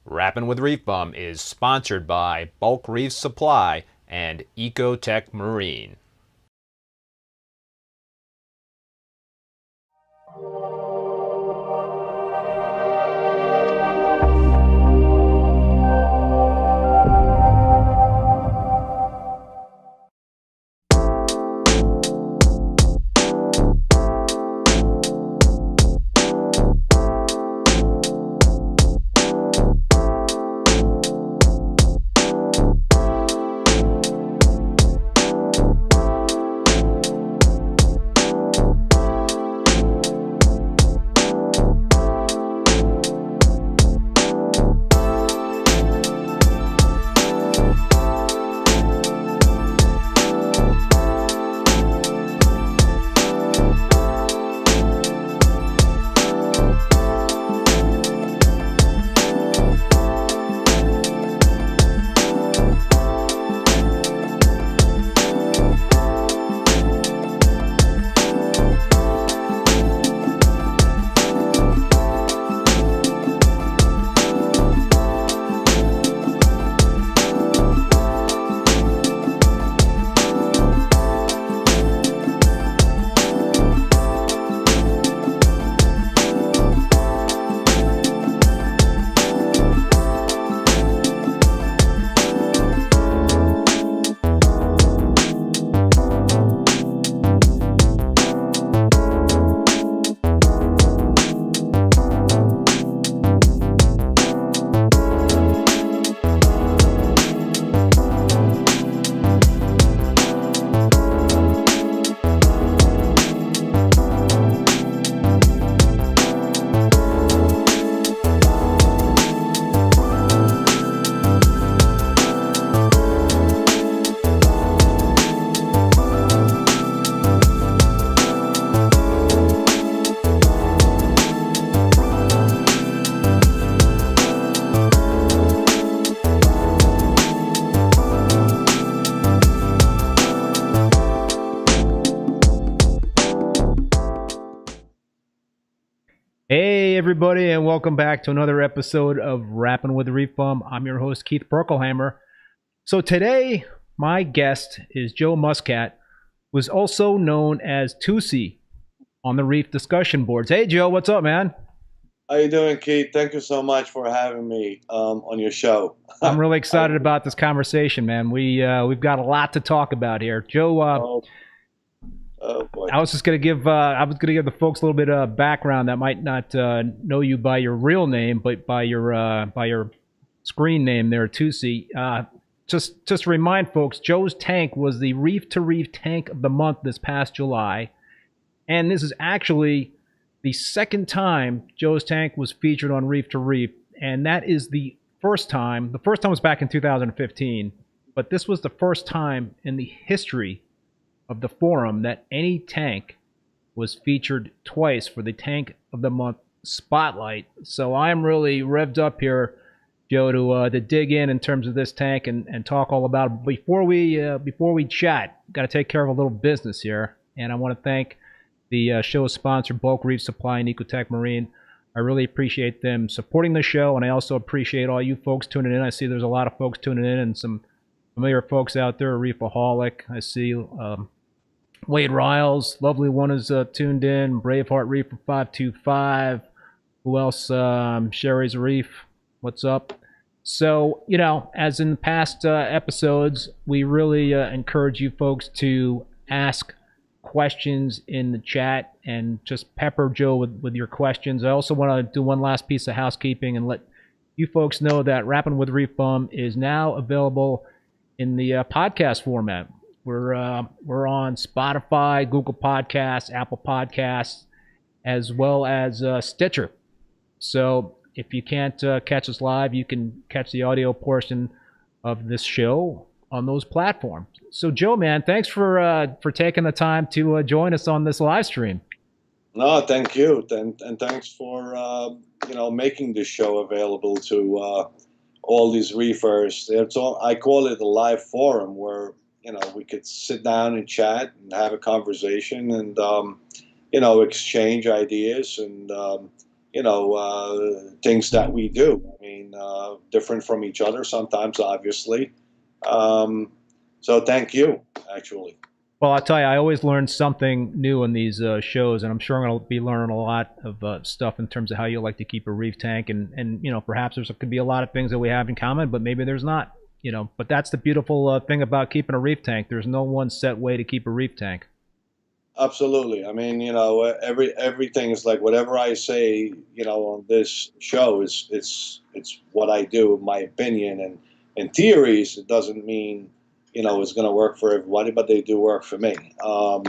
Rappin' with ReefBum is sponsored by Bulk Reef Supply and Ecotech Marine. Hey everybody, and welcome back to another episode of Rappin' with ReefBum. I'm your host, Keith Berkelhamer. So today, my guest is Joe Muscat, who's also known as TUSI on the Reef discussion boards. Hey Joe, what's up, man? How you doing, Keith? Thank you so much for having me on your show. I'm really excited about this conversation, man. We've got a lot to talk about here. Joe, oh boy. I was just gonna give the folks a little bit of background that might not know you by your real name, but by your screen name there, TUSI. Just to remind folks, Joe's tank was the Reef to Reef Tank of the Month this past July, and this is actually the second time Joe's tank was featured on Reef to Reef, and that is the first time. The first time was back in 2015, but this was the first time in the history of the forum that any tank was featured twice for the Tank of the Month spotlight. So I'm really revved up here, Joe, to dig in terms of this tank and talk all about it. Before we chat, got to take care of a little business here, and I want to thank the show's sponsor, Bulk Reef Supply and Ecotech Marine. I really appreciate them supporting the show, and I also appreciate all you folks tuning in. I see there's a lot of folks tuning in and some familiar folks out there. Reefaholic, I see Wade Riles, lovely one, is tuned in. Braveheart Reefer 525. Who else? Sherry's Reef. What's up? So, as in past episodes, we really encourage you folks to ask questions in the chat and just pepper Joe with your questions. I also want to do one last piece of housekeeping and let you folks know that Rappin' with ReefBum is now available in the podcast format. We're on Spotify, Google Podcasts, Apple Podcasts, as well as Stitcher. So if you can't catch us live, you can catch the audio portion of this show on those platforms. So Joe, man, thanks for taking the time to join us on this live stream. No, thank you, and thanks for making this show available to all these reefers. I call it a live forum where we could sit down and chat and have a conversation and exchange ideas and things that we do. I mean, different from each other sometimes, obviously. So thank you, actually. Well, I'll tell you, I always learn something new in these shows, and I'm sure I'm going to be learning a lot of stuff in terms of how you like to keep a reef tank, and perhaps there could be a lot of things that we have in common, but maybe there's not. But that's the beautiful thing about keeping a reef tank. There's no one set way to keep a reef tank. Absolutely. I mean, everything is like whatever I say, on this show it's what I do, my opinion, and in theories, it doesn't mean, it's going to work for everybody, but they do work for me. And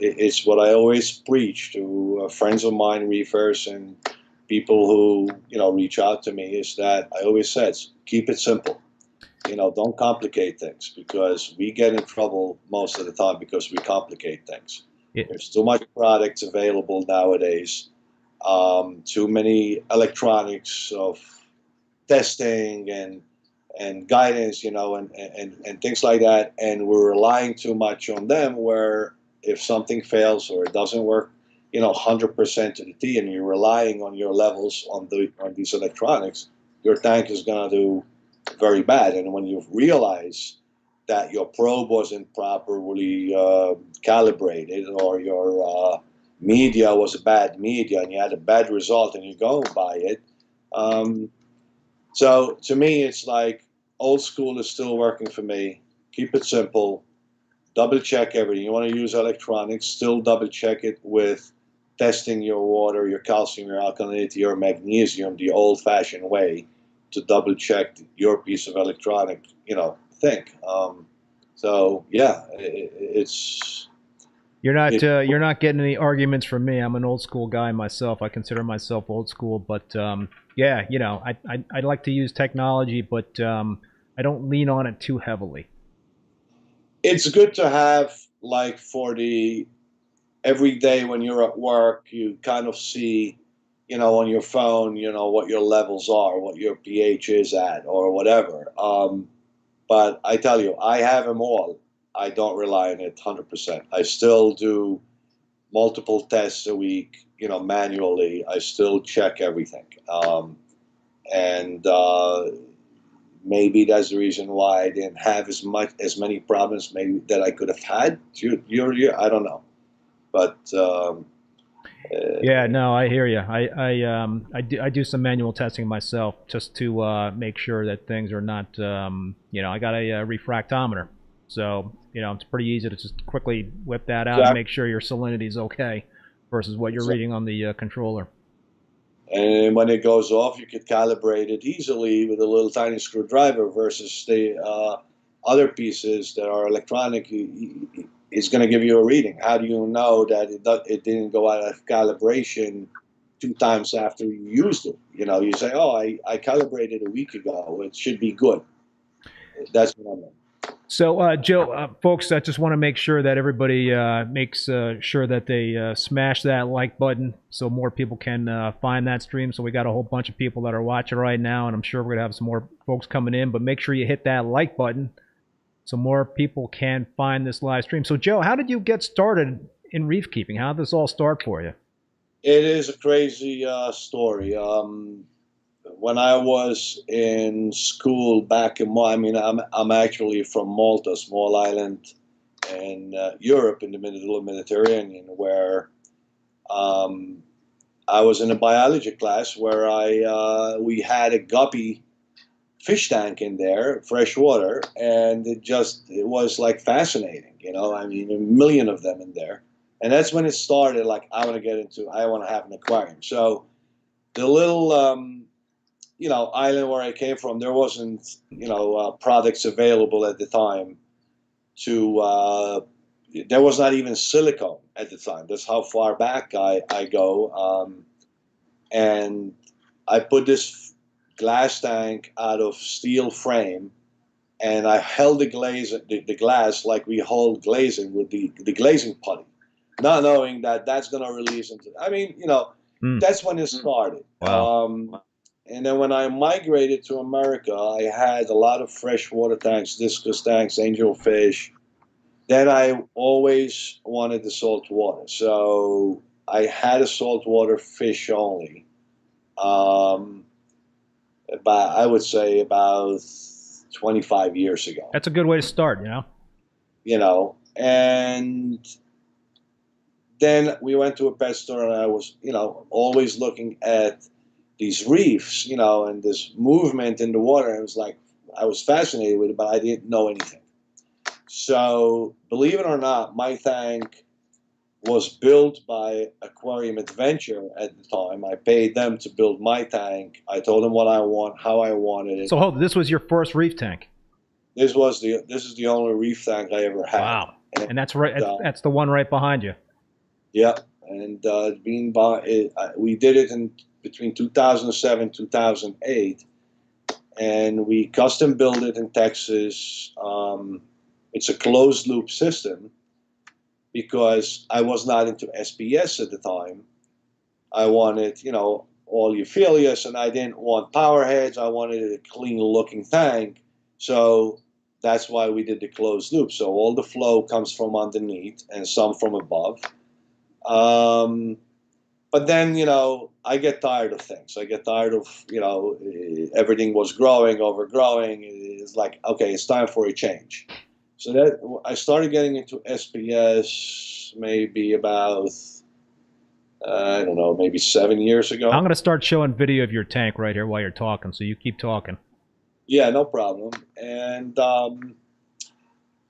it's what I always preach to friends of mine, reefers, and people who, reach out to me is that I always said, keep it simple. Don't complicate things, because we get in trouble most of the time because we complicate things. Yeah. There's too much products available nowadays, too many electronics of testing and guidance, and things like that, and we're relying too much on them, where if something fails or it doesn't work, 100% to the T, and you're relying on your levels on these electronics, your tank is going to do very bad. And when you realize that your probe wasn't properly calibrated, or your media was a bad media, and you had a bad result, and you go by it. So to me, it's like old school is still working for me. Keep it simple. Double check everything. You want to use electronics, still double check it with testing your water, your calcium, your alkalinity, your magnesium, the old fashioned way, to double check your piece of electronic, thing. So yeah, it's. You're not getting any arguments from me. I'm an old school guy myself. I consider myself old school, but yeah, I like to use technology, but I don't lean on it too heavily. It's good to have, like, for the every day when you're at work, you kind of see, on your phone, what your levels are, what your pH is at, or whatever. But I tell you, I have them all. I don't rely on it 100%. I still do multiple tests a week, manually. I still check everything. And maybe that's the reason why I didn't have as many problems maybe that I could have had. I don't know. But yeah, no, I hear you. I do some manual testing myself just to make sure that things are not. I got a refractometer, so it's pretty easy to just quickly whip that out and make sure your salinity is okay versus what you're reading on the controller. And when it goes off, you could calibrate it easily with a little tiny screwdriver, versus the other pieces that are electronic. It's going to give you a reading. How do you know that it didn't go out of calibration 2 times after you used it? You say, oh, I calibrated a week ago. It should be good. That's what I mean. So, Joe, folks, I just want to make sure that everybody makes sure that they smash that like button so more people can find that stream. So we got a whole bunch of people that are watching right now, and I'm sure we're going to have some more folks coming in. But make sure you hit that like button so more people can find this live stream. So, Joe, how did you get started in reef keeping? How did this all start for you? It is a crazy story. When I was in school back in I'm actually from Malta, a small island in Europe, in the middle of the Mediterranean, where I was in a biology class where we had a guppy fish tank in there, fresh water, and it was like fascinating. A million of them in there, and that's when it started. Like, I want to have an aquarium. So the little island where I came from, there wasn't, products available at the time there was not even silicone at the time. That's how far back I go. And I put this glass tank out of steel frame, and I held the glass like we hold glazing with the glazing putty, not knowing that that's going to release into, that's when it started. Wow. And then when I migrated to America, I had a lot of freshwater tanks, discus tanks, angelfish. Then I always wanted the salt water. So I had a saltwater fish only. About, I would say about 25 years ago. That's a good way to start, you know? You know, and then we went to a pet store, and I was, you know, always looking at these reefs, you know, and this movement in the water. And it was like, I was fascinated with it, but I didn't know anything. So, believe it or not, my tank was built by Aquarium Adventure at the time. I paid them to build my tank. I told them what I want, how I wanted it. So hold, this was your first reef tank? This is the only reef tank I ever had. Wow. And that's right. That's the one right behind you. Yeah, and we did it in between 2007 2008, and we custom built it in Texas. It's a closed loop system because I was not into SPS at the time. I wanted, you know, all euphyllius, and I didn't want power heads. I wanted a clean looking tank. So that's why we did the closed loop. So all the flow comes from underneath and some from above. But then, you know, I get tired of things. I get tired of, you know, everything was growing, overgrowing. It's like, okay, it's time for a change. So that I started getting into SPS maybe about, I don't know, maybe 7 years ago. I'm going to start showing video of your tank right here while you're talking, so you keep talking. Yeah, no problem. And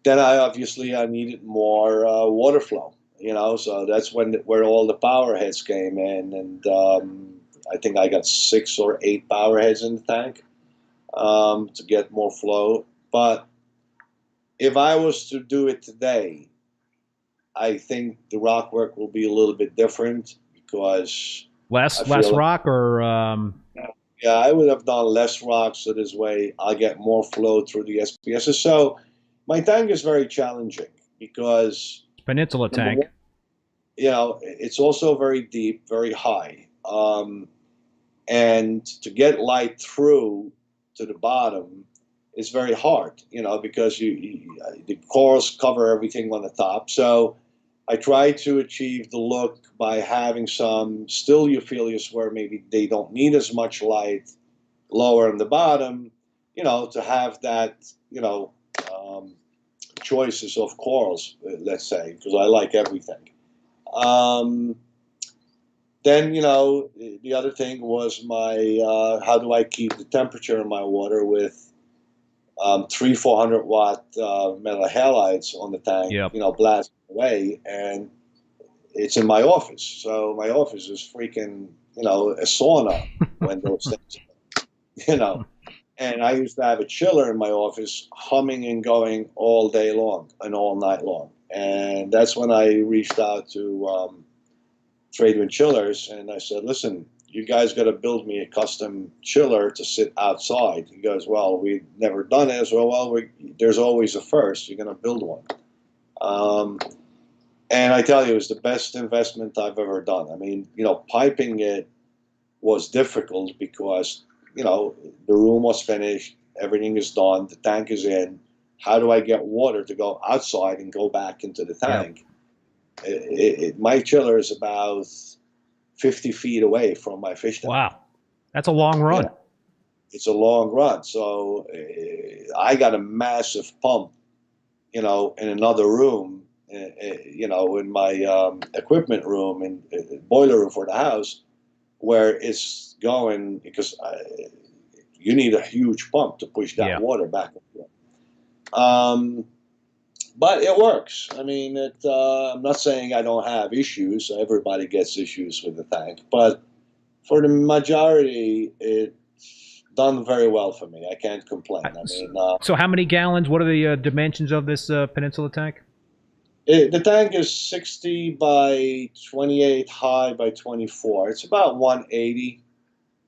then I needed more water flow, you know, so that's where all the power heads came in. And I think I got 6 or 8 power heads in the tank to get more flow. But if I was to do it today, I think the rock work will be a little bit different because less rock or yeah, I would have done less rock, so this way I'll get more flow through the SPS. So my tank is very challenging because peninsula tank. One, you know, it's also very deep, very high, and to get light through to the bottom is very hard, you know, because the corals cover everything on the top. So I try to achieve the look by having some still euphyllius where maybe they don't need as much light lower on the bottom, you know, to have that, you know, choices of corals, let's say, because I like everything. Then, you know, the other thing was my, how do I keep the temperature in my water with 400 watt metal halides on the tank, yep. you know, blasting away, and it's in my office. So my office is freaking, you know, a sauna when those things, you know. And I used to have a chiller in my office humming and going all day long and all night long. And that's when I reached out to Tradewind Chillers, and I said, listen, you guys got to build me a custom chiller to sit outside. He goes, well, we've never done it. So, well, there's always a first. You're going to build one. And I tell you, it was the best investment I've ever done. I mean, you know, piping it was difficult because, you know, the room was finished, everything is done, the tank is in. How do I get water to go outside and go back into the tank? Yep. My chiller is about 50 feet away from my fish tank. Wow, that's a long run. Yeah. It's a long run. So I got a massive pump, you know, in another room, you know, in my equipment room and boiler room for the house, where it's going because you need a huge pump to push that water back and forth. But it works. I mean, I'm not saying I don't have issues. Everybody gets issues with the tank, but for the majority, it's done very well for me. I can't complain. I mean, so how many gallons? What are the dimensions of this Peninsula tank? The tank is 60 by 28 high by 24. It's about 180.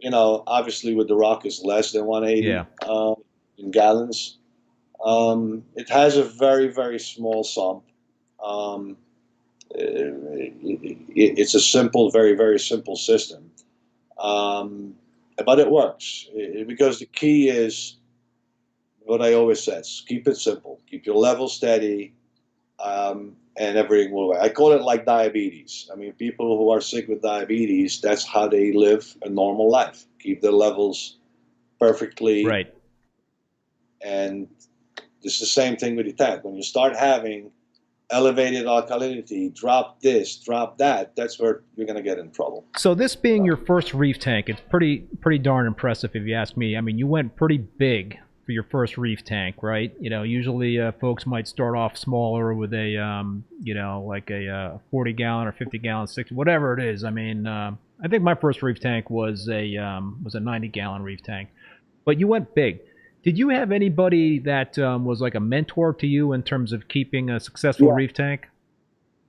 You know, obviously with the rock is less than 180 in gallons. It has a very, very small sump. It's a simple, very, very simple system. But it works because the key is what I always said, keep it simple. Keep your level steady. and everything will work. I call it like diabetes. I mean, people who are sick with diabetes, that's how they live a normal life. Keep their levels perfectly. Right. And this is the same thing with the tank. When you start having elevated alkalinity, drop this, drop that, that's where you're going to get in trouble. So this being your first reef tank, it's pretty darn impressive if you ask me. I mean, you went pretty big for your first reef tank, right? You know, usually folks might start off smaller with a, you know, like a 40 gallon or 50 gallon, 60, whatever it is. I mean, I think my first reef tank was a 90 gallon reef tank, but you went big. Did you have anybody that was like a mentor to you in terms of keeping a successful reef tank?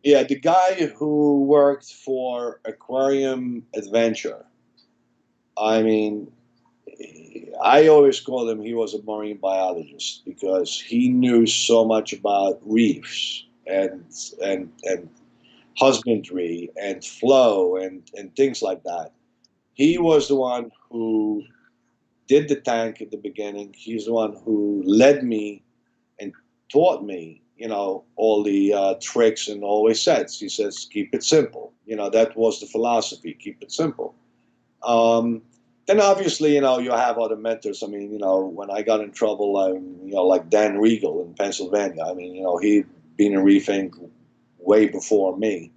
Yeah, the guy who worked for Aquarium Adventure, I mean, I always called him, he was a marine biologist because he knew so much about reefs and husbandry and flow and things like that. He was the one who did the tank at the beginning. He's the one who led me and taught me, you know, all the tricks, and always says, he says, keep it simple. You know, that was the philosophy, keep it simple. Then obviously, you know, you have other mentors. I mean, you know, when I got in trouble, you know, like Dan Riegel in Pennsylvania. I mean, you know, he'd been in reefing way before me.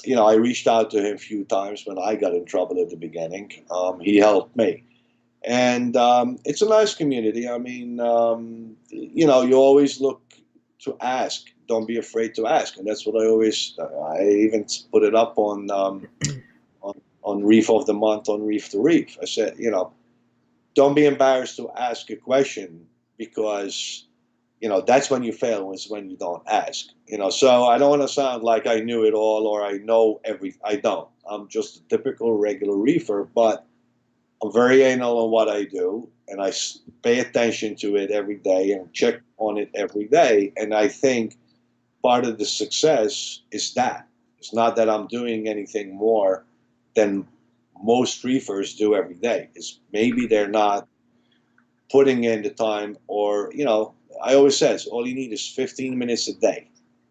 You know, I reached out to him a few times when I got in trouble at the beginning. He helped me. And it's a nice community. I mean, you know, you always look to ask. Don't be afraid to ask. And that's what I even put it up on Reef of the Month on Reef to Reef. I said, you know, don't be embarrassed to ask a question, because, you know, that's when you fail, is when you don't ask. You know, so I don't want to sound like I knew it all or I know I don't. I'm just a typical regular reefer, but I'm very anal on what I do, and I pay attention to it every day and check on it every day. And I think part of the success is that. It's not that I'm doing anything more than most reefers do every day. It's maybe they're not putting in the time, or, you know, I always says, all you need is 15 minutes a day.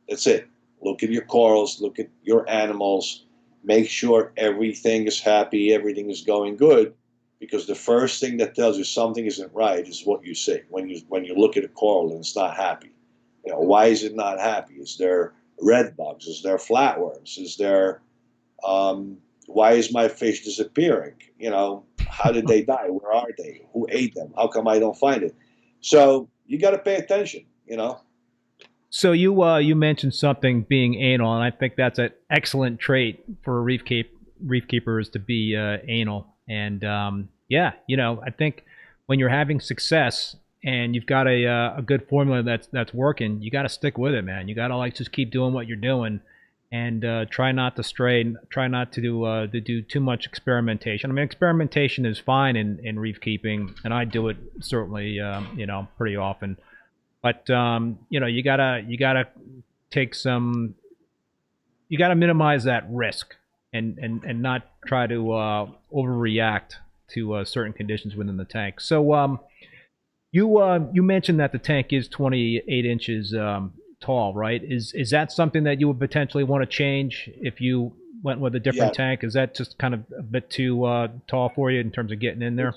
That's it. Look at your corals, look at your animals, make sure everything is happy, everything is going good, because the first thing that tells you something isn't right is what you see when you look at a coral and it's not happy. You know, why is it not happy? Is there red bugs? Is there flatworms? Is there why is my fish disappearing? You know, how did they die? Where are they? Who ate them? How come I don't find it? So you got to pay attention, you know. So you mentioned something being anal, and I think that's an excellent trait for a reef keeper is to be anal. And yeah, you know, I think when you're having success and you've got a good formula that's working, you got to stick with it, man. You got to like just keep doing what you're doing, and try not to stray, try not to do too much experimentation. I mean, experimentation is fine in reef keeping, and I do it certainly, you know, pretty often. But you know, you gotta take some, you gotta minimize that risk, and not try to overreact to certain conditions within the tank. So you mentioned that the tank is 28 inches tall, right? Is that something that you would potentially want to change if you went with a different tank? Is that just kind of a bit too tall for you in terms of getting in there?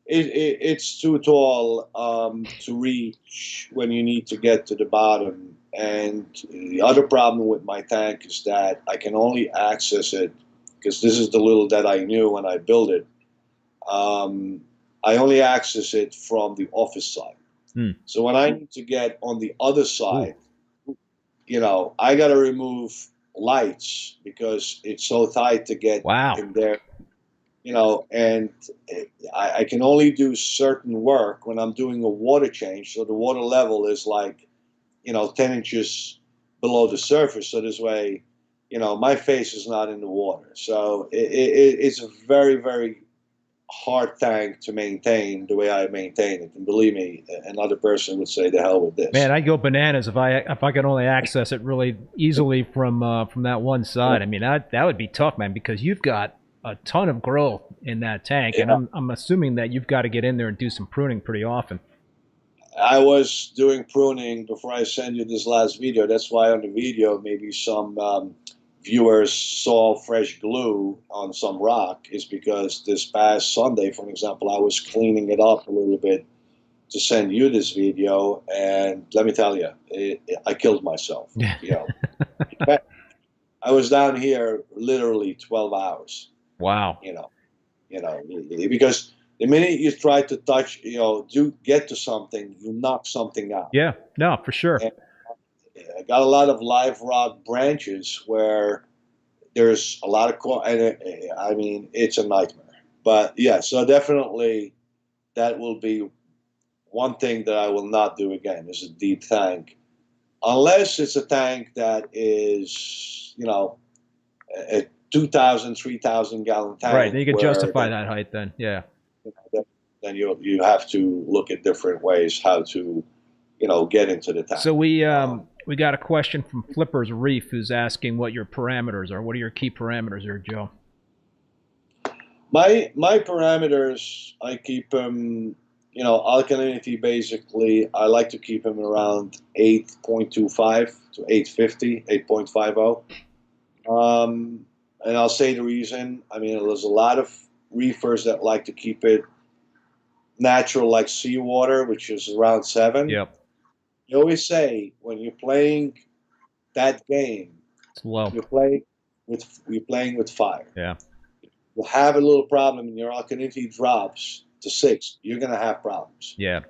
It's too tall to reach when you need to get to the bottom. And the other problem with my tank is that I can only access it, because this is the little that I knew when I built it. I only access it from the office side. So when I need to get on the other side, you know, I got to remove lights because it's so tight to get in there. You know, and I can only do certain work when I'm doing a water change. So the water level is like, you know, 10 inches below the surface. So this way, you know, my face is not in the water. So it's a very, very hard tank to maintain the way I maintain it. And believe me, another person would say, the hell with this. Man, I'd go bananas if I could only access it really easily from that one side. I mean, that would be tough, man, because you've got a ton of growth in that tank, and I'm assuming that you've got to get in there and do some pruning pretty often. I was doing pruning before I sent you this last video. That's why on the video maybe some viewers saw fresh glue on some rock, is because this past Sunday, for example, I was cleaning it up a little bit to send you this video, and let me tell you, I killed myself. You know, I was down here literally 12 hours. Wow. Because the minute you try to touch, do get to something, you knock something out. Yeah, no, for sure. And I got a lot of live rock branches where there's a lot of and I mean, it's a nightmare. But yeah, so definitely that will be one thing that I will not do again, is a deep tank, unless it's a tank that is, a 2,000, 3,000 gallon tank. Right, then you can justify that height then, yeah. Then you have to look at different ways how to, get into the tank. So we got a question from Flipper's Reef, who's asking what your parameters are. What are your key parameters there, Joe? My parameters, I keep them, alkalinity, basically, I like to keep them around 8.25 to 850, 8.50. And I'll say the reason. I mean, there's a lot of reefers that like to keep it natural, like seawater, which is around 7. Yep. You always say when you're playing that game, it's low. You're playing with fire. Yeah. You'll have a little problem, and your alkalinity drops to 6. You're gonna have problems. Yeah.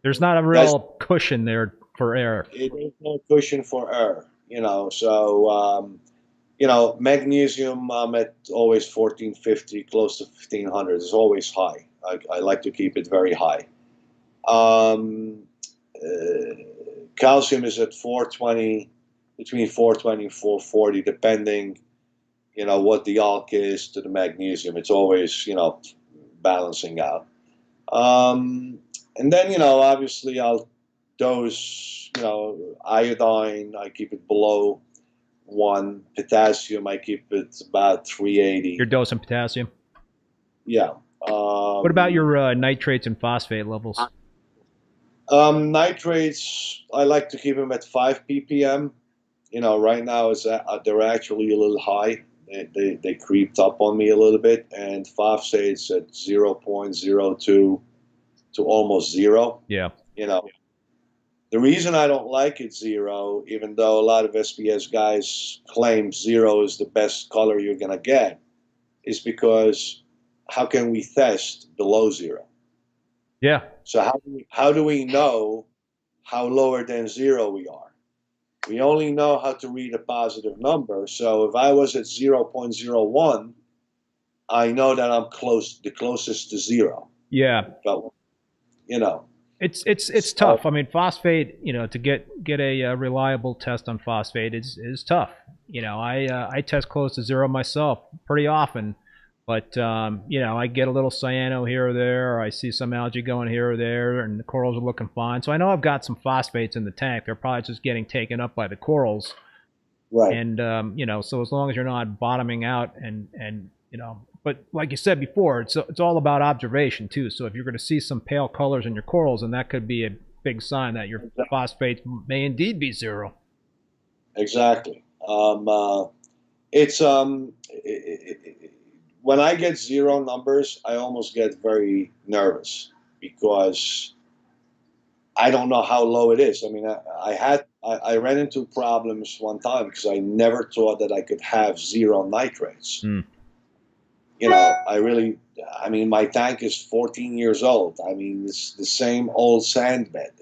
There's not a real cushion there for air. There's no cushion for air. So. Magnesium, I'm at always 1450, close to 1500. It's always high. I like to keep it very high. Calcium is at 420, between 420 and 440, depending, what the alk is to the magnesium. It's always, balancing out. And then, obviously I'll dose, iodine, I keep it below 1. Potassium, I keep it about 380. You're dosing potassium? Yeah. What about your nitrates and phosphate levels? Nitrates, I like to keep them at 5 ppm. Right now they're actually a little high. They creeped up on me a little bit, and phosphates at 0.02 to almost 0. Yeah. The reason I don't like it 0, even though a lot of SPS guys claim 0 is the best color you're going to get, is because how can we test below 0? Yeah. So how do we know how lower than 0 we are? We only know how to read a positive number. So if I was at 0.01, I know that I'm the closest to 0. Yeah. But, It's tough. I mean, phosphate, to get a reliable test on phosphate is tough. I test close to 0 myself pretty often, but I get a little cyano here or there, or I see some algae going here or there, and the corals are looking fine. So I know I've got some phosphates in the tank. They're probably just getting taken up by the corals. Right. And so as long as you're not bottoming out and but like you said before, it's all about observation too. So if you're going to see some pale colors in your corals, then that could be a big sign that your phosphates may indeed be 0. Exactly. It's when I get 0 numbers, I almost get very nervous because I don't know how low it is. I mean, I ran into problems one time because I never thought that I could have 0 nitrates. My tank is 14 years old. I mean, it's the same old sand bed.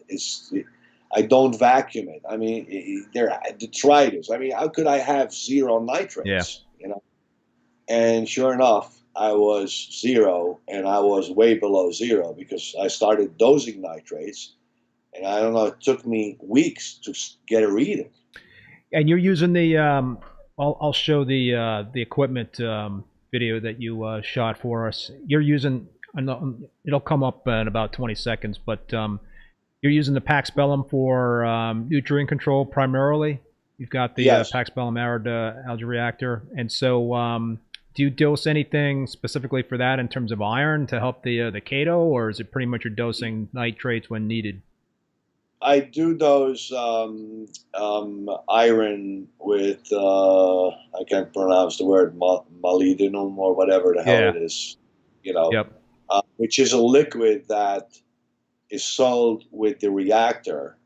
I don't vacuum it. I mean, they're detritus. I mean, how could I have 0 nitrates? Yeah. And sure enough, I was 0, and I was way below 0 because I started dosing nitrates, and I don't know, it took me weeks to get a reading. And you're using the I'll show the equipment video that you shot for us. You're using, it'll come up in about 20 seconds, but you're using the Paxbellum for nutrient control primarily. You've got the Paxbellum arid algae reactor, and so do you dose anything specifically for that in terms of iron to help the chaeto, or is it pretty much you're dosing nitrates when needed? I do those iron with I can't pronounce the word molybdenum or whatever the hell Yeah. it is, you know, Yep. which is a liquid that is sold with the reactor.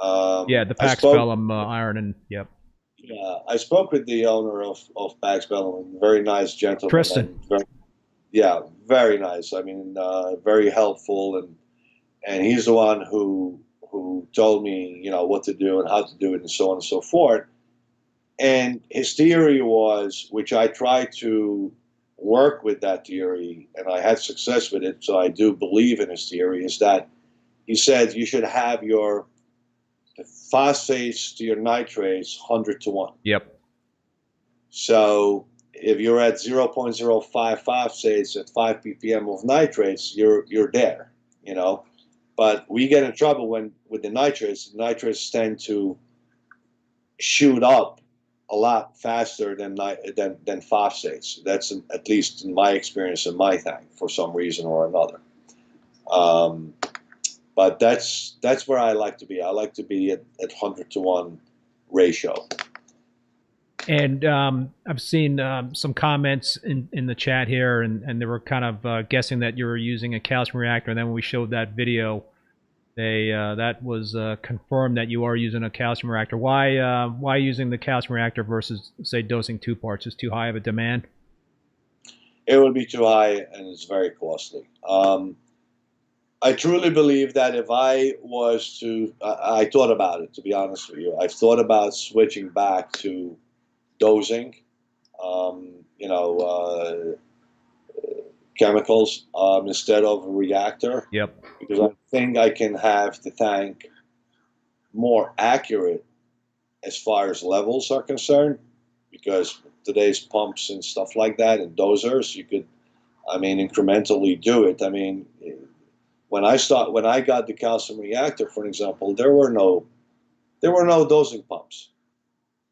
Yeah, the I Pax spoke. Bellum iron and yep. Yeah, I spoke with the owner of Pax Bellum, very nice gentleman, Tristan. and yeah, very nice. I mean, very helpful, and he's the one who told me, you know, what to do and how to do it, and so on and so forth. And his theory was, which I tried to work with that theory, and I had success with it. So I do believe in his theory. Is that he said you should have your phosphates to your nitrates 100 to 1. Yep. So if you're at 0.05 phosphates at 5 ppm of nitrates, you're there, you know. But we get in trouble when with the nitrates. The nitrates tend to shoot up a lot faster than phosphates. That's at least in my experience in my tank for some reason or another. But that's where I like to be. I like to be at 100 to 1 ratio. And I've seen some comments in the chat here, and they were kind of guessing that you were using a calcium reactor. And then when we showed that video, they that was confirmed that you are using a calcium reactor. Why using the calcium reactor versus, say, dosing 2 parts? Is too high of a demand? It would be too high, and it's very costly. I truly believe that if I was to, I thought about it, to be honest with you. I've thought about switching back to dosing, you know, chemicals instead of a reactor, Yep. because I think I can have the tank more accurate as far as levels are concerned. Because today's pumps and stuff like that and dosers, you could, I mean, incrementally do it. I mean, when I got the calcium reactor, for example, there were no dosing pumps.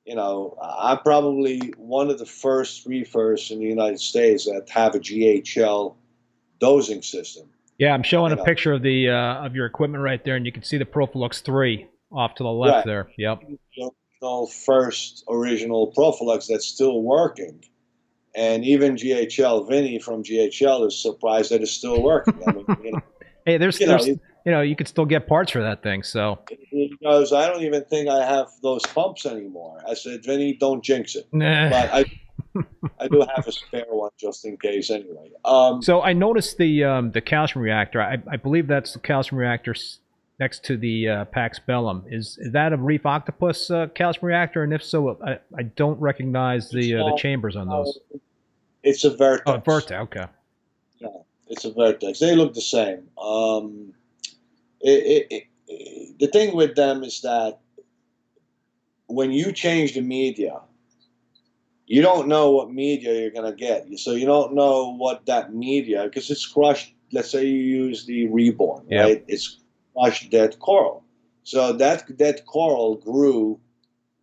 You know, I'm probably one of the first reefers in the United States that have a GHL dosing system. Yeah, I'm showing You a know, picture of the of your equipment right there, and you can see the Profilux 3 off to the left right. there. Yep. The first original Profilux that's still working. And even GHL, Vinny from GHL is surprised that it's still working. I mean, you know, Hey, there's you know, you could still get parts for that thing. So he goes, I don't even think I have those pumps anymore. I said, Vinny, don't jinx it. nah. But I do have a spare one just in case anyway. So I noticed the calcium reactor. I believe that's the calcium reactor next to the Pax Bellum. Is that a Reef Octopus calcium reactor? And if so, I don't recognize the chambers on those. It's a Vertex. Oh, Vertex. Okay. Yeah, it's a Vertex. They look the same. The thing with them is that when you change the media, you don't know what media you're going to get. So you don't know what that media, because it's crushed. Let's say you use the Reborn, Yep. right? It's crushed dead coral. So that dead coral grew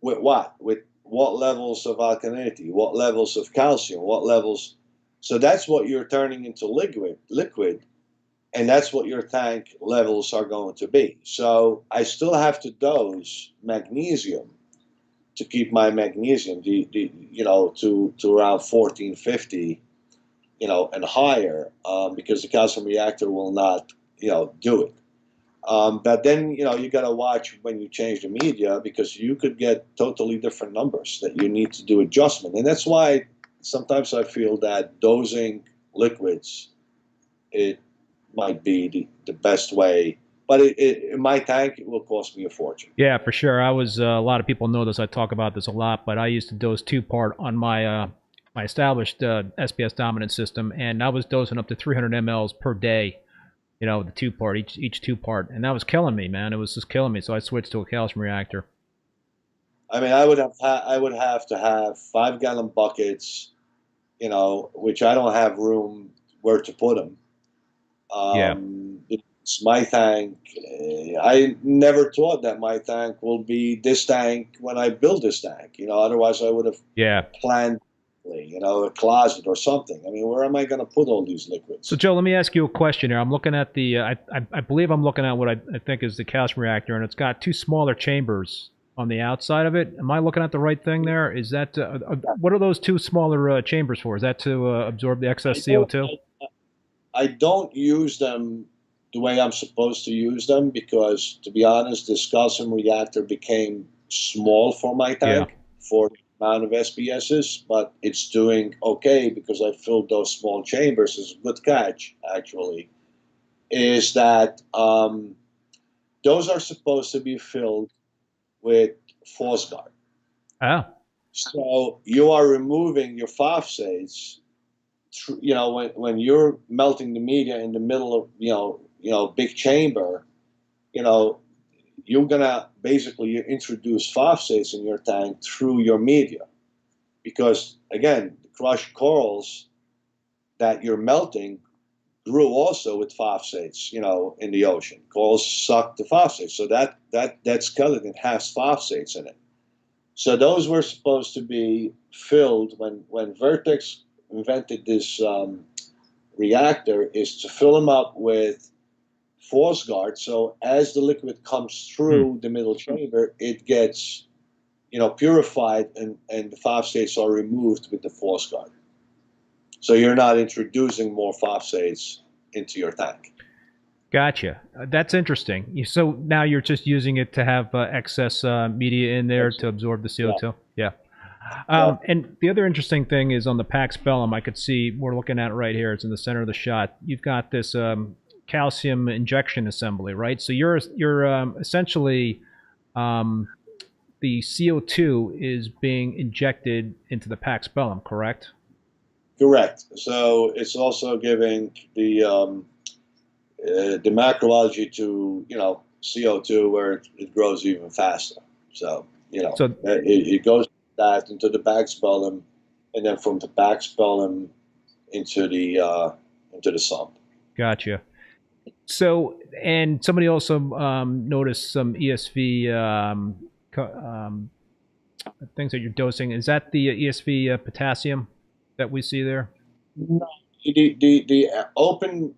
with what? With what levels of alkalinity, what levels of calcium, what levels. So that's what you're turning into liquid, and that's what your tank levels are going to be. So I still have to dose magnesium to keep my magnesium, you know, to around 1450, you know, and higher, because the calcium reactor will not, you know, do it. But then, you know, you got to watch when you change the media, because you could get totally different numbers that you need to do adjustment. And that's why sometimes I feel that dosing liquids, it might be the best way. But in my tank, it will cost me a fortune. Yeah, for sure. I was a lot of people know this. I talk about this a lot, but I used to dose 2-part on my my established SPS dominant system, and I was dosing up to 300 mLs per day. You know, the 2-part, each 2-part, and that was killing me, man. It was just killing me. So I switched to a calcium reactor. I mean, I would have to have 5-gallon buckets, you know, which I don't have room where to put them. Yeah. It's my tank. I never thought that my tank will be this tank when I built this tank. You know, otherwise I would have Yeah. planned you know, a closet or something. I mean, where am I going to put all these liquids? So, Joe, let me ask you a question here. I'm looking at the, I believe I'm looking at what I think is the calcium reactor, and it's got two smaller chambers on the outside of it. Am I looking at the right thing there? Is that, what are those two smaller chambers for? Is that to absorb the excess CO2? I don't use them the way I'm supposed to use them because, to be honest, this calcium reactor became small for my tank for the amount of SPSs, but it's doing okay because I filled those small chambers. It's a good catch, actually, is that those are supposed to be filled with phosgard. Oh. So you are removing your phosphates. You know, when you're melting the media in the middle of big chamber, you know, you're gonna basically introduce phosphates in your tank through your media, because again, the crushed corals that you're melting grew also with phosphates, you know, in the ocean. Corals suck the phosphates, so that skeleton has phosphates in it. So those were supposed to be filled when Vertex invented this reactor, is to fill them up with phosgard. So as the liquid comes through the middle chamber, it gets, you know, purified, and the phosphates are removed with the phosgard. So you're not introducing more phosphates into your tank. Gotcha. That's interesting. So now you're just using it to have excess media in there to absorb the CO2? Yeah. And the other interesting thing is on the Pax Bellum, I could see, we're looking at it right here, it's in the center of the shot. You've got this calcium injection assembly, right? So you're essentially, the CO2 is being injected into the Pax Bellum, correct? Correct. So it's also giving the macroalgae to, you know, CO2 where it grows even faster. So, you know, so it goes that into the Pax Bellum, and then from the Pax Bellum into the sump. Gotcha. So, and somebody also noticed some ESV things that you're dosing. Is that the ESV potassium that we see there? No. The open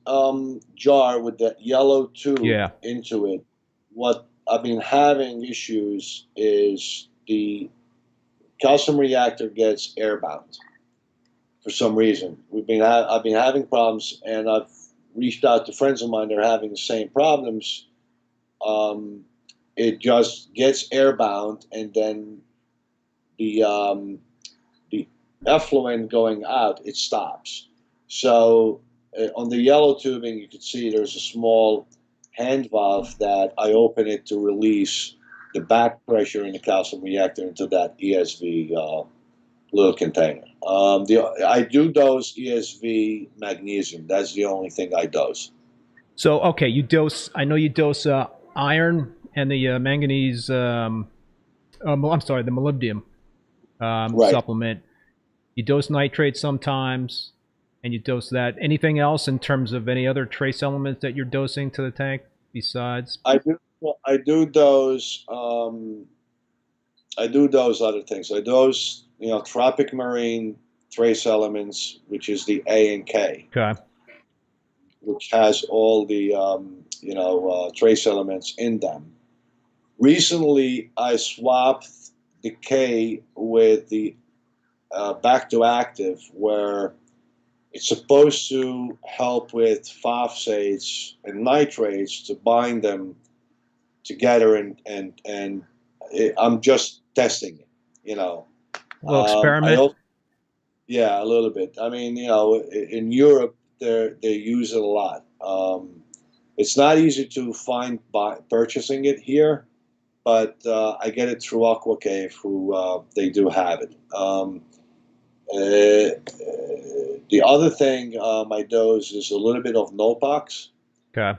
jar with that yellow tube into it, what I've been having issues is the calcium reactor gets airbound for some reason. I've been having problems, and I've reached out to friends of mine that are having the same problems. It just gets airbound, and then the effluent going out, it stops. So on the yellow tubing, you can see there's a small hand valve that I open it to release the back pressure in the calcium reactor into that ESV little container. I do dose ESV magnesium. That's the only thing I dose. So, okay, you dose, I know you dose iron and the manganese, I'm sorry, the molybdenum supplement. You dose nitrate sometimes, and you dose that. Anything else in terms of any other trace elements that you're dosing to the tank besides? I do dose other things. I dose, you know, tropic marine trace elements, which is the A&K. Okay. Which has all the trace elements in them. Recently, I swapped the K with the back to active, where it's supposed to help with phosphates and nitrates to bind them together, and I'm just testing it, you know. A little experiment? Yeah, a little bit. I mean, you know, in Europe, they use it a lot. It's not easy to find purchasing it here, but I get it through Aqua Cave, who they do have it. The other thing I dose is a little bit of Nopox. Okay.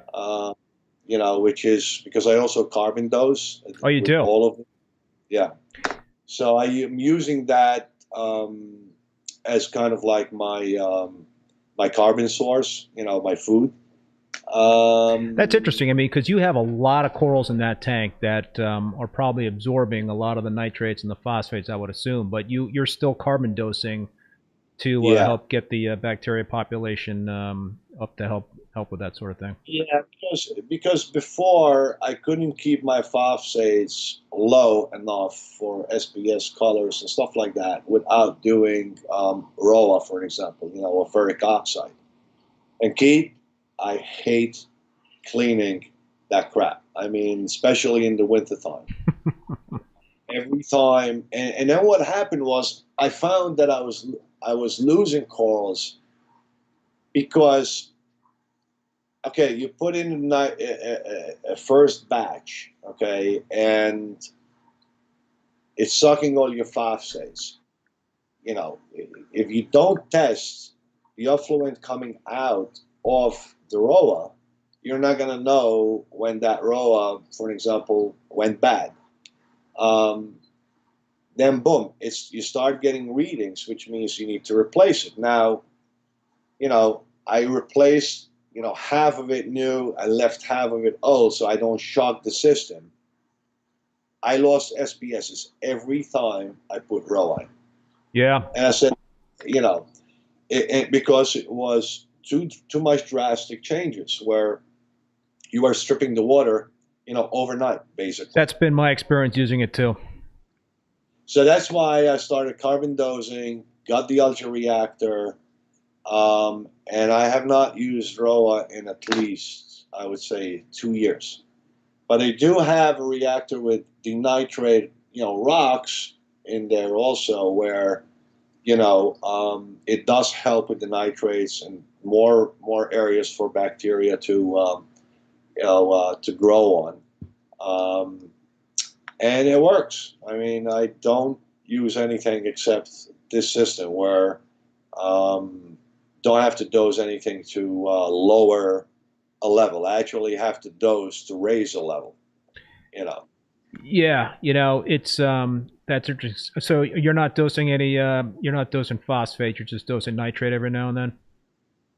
You know, which is because I also carbon dose. Oh, you do? All of it. Yeah. So I am using that as kind of like my my carbon source, you know, my food. That's interesting. I mean, because you have a lot of corals in that tank that are probably absorbing a lot of the nitrates and the phosphates, I would assume, but you're still carbon dosing to Yeah. help get the bacteria population up to help with that sort of thing. Yeah, because before I couldn't keep my phosphates low enough for SPS colors and stuff like that without doing ROA, for example, or ferric oxide. And Keith, I hate cleaning that crap. I mean, especially in the wintertime. Every time, and then what happened was I found that I was losing corals because, okay, you put in a first batch, okay, and it's sucking all your phosphates. If you don't test the effluent coming out of the ROA, you're not going to know when that ROA, for example, went bad. Then boom, you start getting readings, which means you need to replace it. Now, I replaced, half of it new, I left half of it old, so I don't shock the system. I lost SPSs every time I put ROA in. Yeah. And I said, because it was too much drastic changes where you are stripping the water, overnight, basically. That's been my experience using it too. So that's why I started carbon dosing, got the Ultra Reactor, and I have not used ROA in at least, I would say, 2 years. But I do have a reactor with denitrate, rocks in there also, where, it does help with the nitrates and more areas for bacteria to grow on. And it works. I mean, I don't use anything except this system where don't have to dose anything to lower a level. I actually have to dose to raise a level. Yeah, it's that's interesting. So you're not dosing you're not dosing phosphate. You're just dosing nitrate every now and then.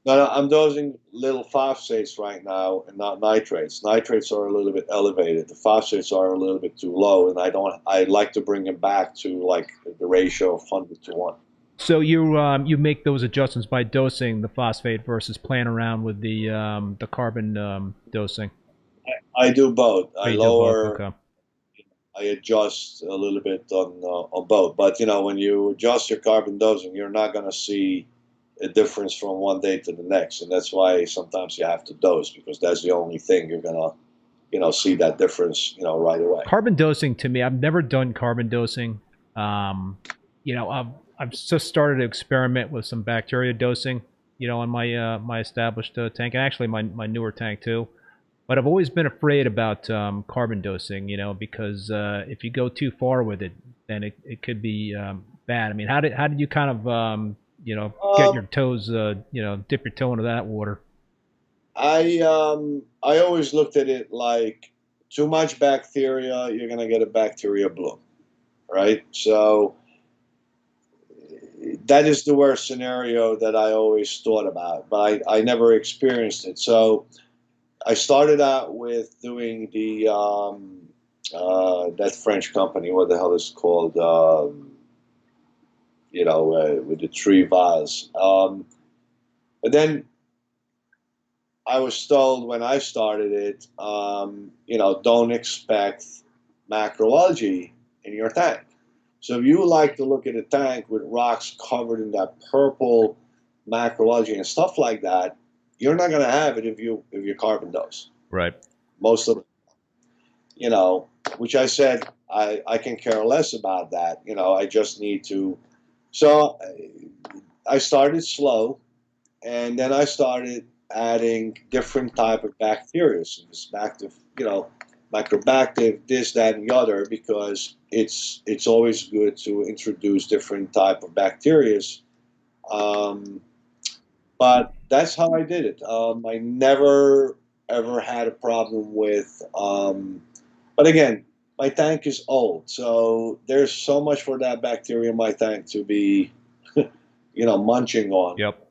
No, I'm dosing little phosphates right now and not nitrates. Nitrates are a little bit elevated. The phosphates are a little bit too low, and I like to bring them back to like the ratio of 100 to 1. So you make those adjustments by dosing the phosphate versus playing around with the carbon dosing. I do both. I lower. Okay. I adjust a little bit on both. But when you adjust your carbon dosing, you're not going to see a difference from one day to the next, and that's why sometimes you have to dose, because that's the only thing you're going to see that difference right away. Carbon dosing, to me, I've never done carbon dosing. I've just started to experiment with some bacteria dosing, on my my established tank, and actually my newer tank too. But I've always been afraid about carbon dosing, because if you go too far with it, then it could be bad. I mean, how did you kind of get your toes, dip your toe into that water? I always looked at it like too much bacteria, you're gonna get a bacteria bloom, right? So that is the worst scenario that I always thought about, but I never experienced it. So I started out with doing the that French company, what the hell is it called? With the tree vase. But then I was told when I started it, don't expect macroalgae in your tank. So if you like to look at a tank with rocks covered in that purple macroalgae and stuff like that, you're not going to have it if you carbon dose. Right. Most of it, which I said I can care less about that. I just need to. So I started slow, and then I started adding different type of bacteria. So this bacteria, microbacter, this, that, and the other, because it's always good to introduce different type of bacteria. But that's how I did it. I never ever had a problem with. But again, my tank is old, so there's so much for that bacteria in my tank to be, munching on. Yep.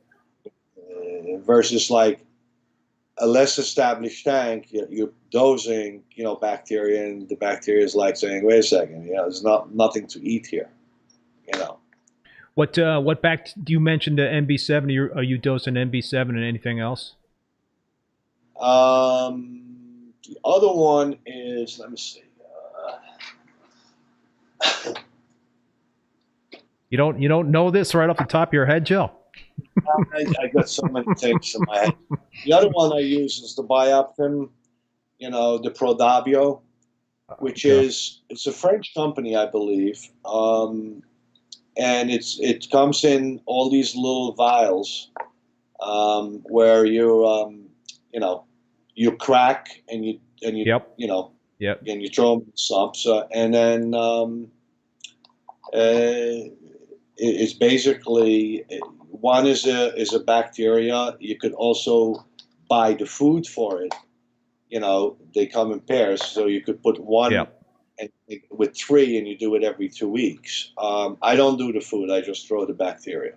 Versus like a less established tank, you're dosing, bacteria, and the bacteria is like saying, "Wait a second, there's nothing to eat here," What back do you mentioned MB7? Are you dosing MB7 and anything else? The other one is, let me see. You don't know this right off the top of your head, Joe? I got so many things in my head. The other one I use is the Bioptim, the Prodabio, which it's a French company, I believe, and it comes in all these little vials where you crack and you Yep. and you throw them in sumps, and then it's basically one is a bacteria. You could also buy the food for it. They come in pairs, so you could put one and with 3, and you do it every 2 weeks. I don't do the food; I just throw the bacteria.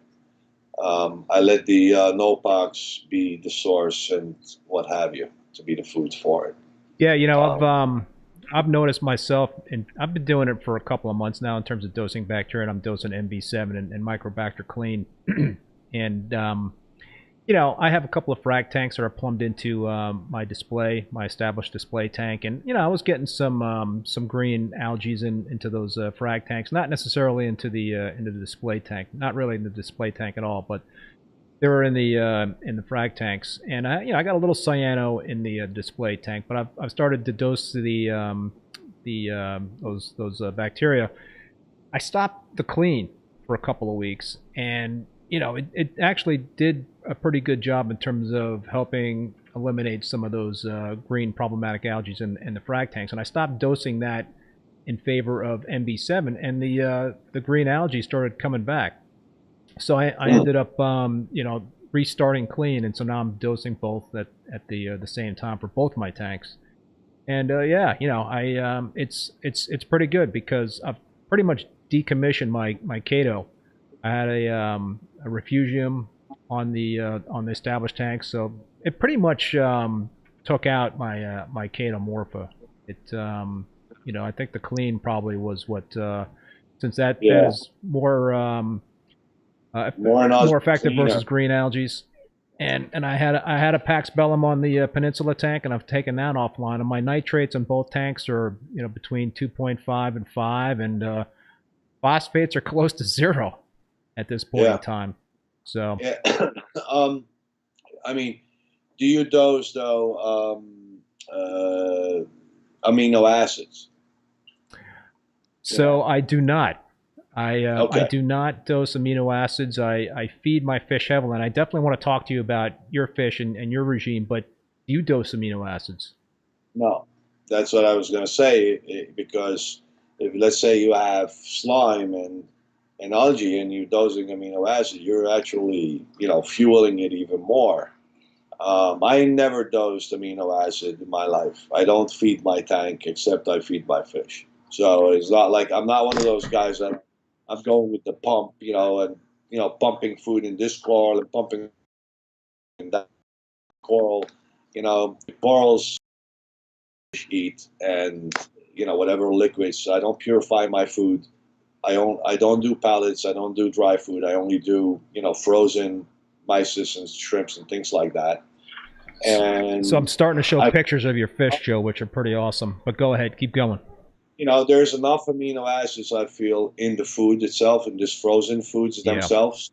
I let the Nopox be the source and what have you to be the food for it. Yeah, I've noticed myself, and I've been doing it for a couple of months now in terms of dosing bacteria, and I'm dosing MB7 and Microbacter Clean. And, I have a couple of frag tanks that are plumbed into my established display tank. And, I was getting some green algae into those frag tanks, not necessarily into the display tank, not really in the display tank at all, but they were in the frag tanks, and I got a little cyano in the display tank, but I've started to dose those bacteria. I stopped the clean for a couple of weeks, and it actually did a pretty good job in terms of helping eliminate some of those green problematic algae in the frag tanks, and I stopped dosing that in favor of MB7, and the green algae started coming back. So I ended up, restarting clean, and so now I'm dosing both at the same time for both my tanks. And it's pretty good because I've pretty much decommissioned my Cato. I had a refugium on the established tank, so it pretty much took out my Cato Morpha. I think the clean probably was what since that is more effective versus green algae. And I had a Pax Bellum on the Peninsula tank, and I've taken that offline. And my nitrates on both tanks are between 2.5 and 5, and phosphates are close to 0 at this point in time. So I mean, do you dose though amino acids? So I do not. I do not dose amino acids. I feed my fish heavily, and I definitely want to talk to you about your fish and your regime, but do you dose amino acids? No, that's what I was going to say, because if, let's say, you have slime and algae and you're dosing amino acid, you're actually, fueling it even more. I never dosed amino acid in my life. I don't feed my tank except I feed my fish. So it's not like I'm not one of those guys that I'm going with the pump, and pumping food in this coral and pumping in that coral. Corals eat, and whatever liquids. I don't purify my food. I don't do pellets. I don't do dry food. I only do frozen mysis and shrimps and things like that. And so I'm starting to show pictures of your fish, Joe, which are pretty awesome. But go ahead, keep going. There's enough amino acids, I feel, in the food itself, in these frozen foods themselves,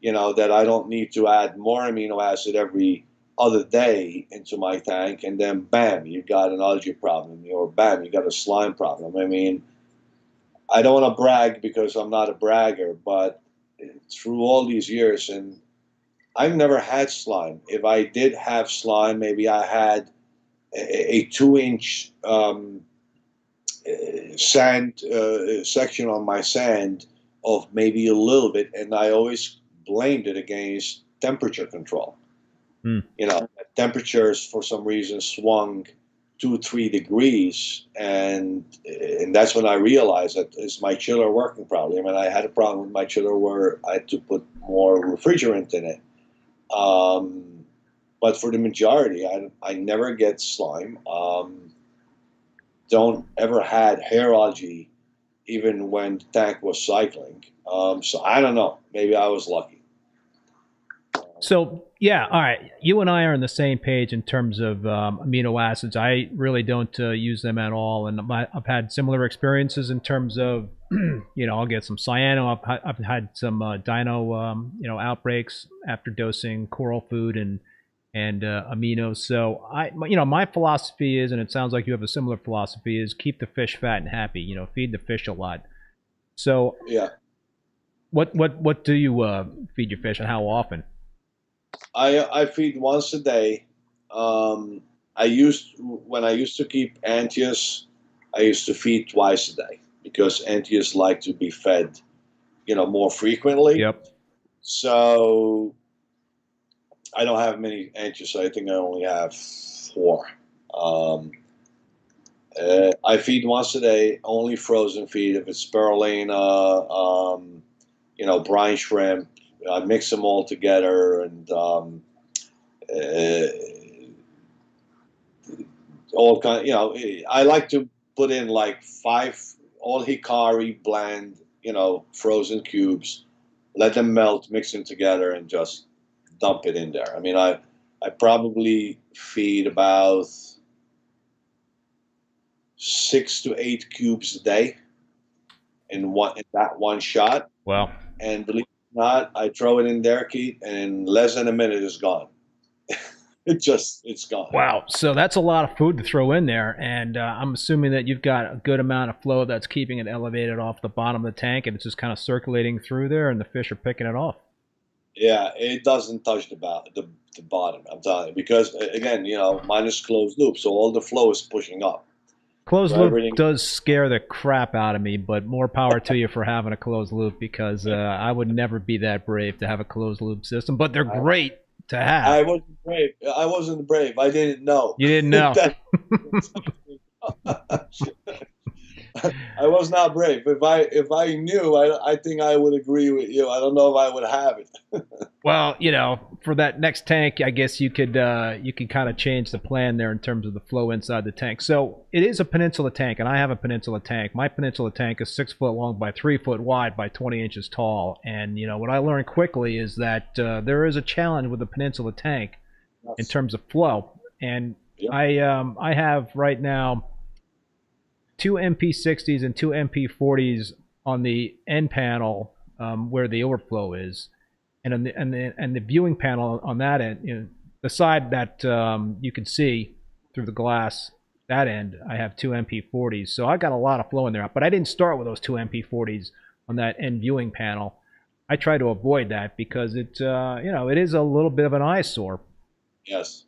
that I don't need to add more amino acid every other day into my tank, and then bam, you got an algae problem, or bam, you got a slime problem. I mean, I don't want to brag because I'm not a bragger, but through all these years, and I've never had slime. If I did have slime, maybe I had a 2-inch sand section on my sand of maybe a little bit, and I always blamed it against temperature control. Temperatures for some reason swung 2-3 degrees, and that's when I realized that is my chiller working properly. I mean, I had a problem with my chiller where I had to put more refrigerant in it. But for the majority, I never get slime. Don't ever had hair algae even when the tank was cycling. So I don't know. Maybe I was lucky. So yeah, all right. You and I are on the same page in terms of amino acids. I really don't use them at all, and I've had similar experiences in terms of, I'll get some cyano. I've had some dino, outbreaks after dosing coral food and aminos. So my philosophy is, and it sounds like you have a similar philosophy, is keep the fish fat and happy. Feed the fish a lot. So Yeah. What do you feed your fish, and how often? I feed once a day. When I used to keep Antius, I used to feed twice a day because Antius like to be fed, more frequently. Yep. So I don't have many Antius. I think I only have 4. I feed once a day, only frozen feed. If it's spirulina, brine shrimp, I mix them all together, and uh, all kind. I like to put in like 5 all hikari blend, frozen cubes, let them melt, mix them together, and just dump it in there. I mean, I probably feed about 6 to 8 cubes a day in that one shot. Well, And believe it or not, I throw it in there, Keith, and in less than a minute it's gone. It's gone. wow. So that's a lot of food to throw in there, and I'm assuming that you've got a good amount of flow that's keeping it elevated off the bottom of the tank, and it's just kind of circulating through there, and the fish are picking it off. Yeah, it doesn't touch the bottom. I'm telling you, because again, mine is closed loop, so all the flow is pushing up. Closed So loop everything. does scare the crap out of me, but more power to you for having a closed loop, because I would never be that brave to have a closed loop system, but they're great to have. I wasn't brave. I wasn't brave. I didn't know. You didn't know. I was not brave. If I knew, I think I would agree with you. I don't know if I would have it. Well, for that next tank, I guess you could kind of change the plan there in terms of the flow inside the tank. So it is a peninsula tank, and I have a peninsula tank. My peninsula tank is 6 foot long by 3 foot wide by 20 inches tall. And what I learned quickly is that there is a challenge with the peninsula tank in terms of flow. And Yep. I have right now 2 MP60s and 2 MP40s on the end panel where the overflow is, and the viewing panel on that end, the side that you can see through the glass, that end, I have 2 MP40s. So I got a lot of flow in there, but I didn't start with those 2 MP40s on that end viewing panel. I try to avoid that because it is a little bit of an eyesore. Yes,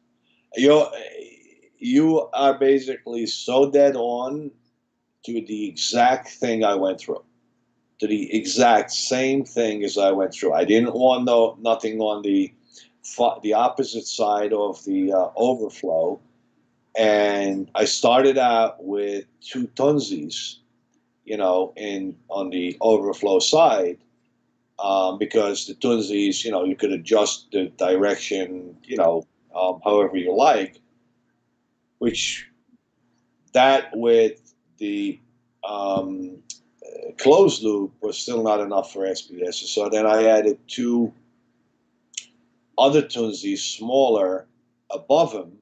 you are basically so dead on to the exact thing I went through, to the exact same thing as I went through. I didn't want nothing on the opposite side of the overflow, and I started out with 2 tunsies, on the overflow side, because the tunsies, you could adjust the direction, however you like, which that with the closed loop was still not enough for SPS. So then I added 2 other tunsies, smaller, above them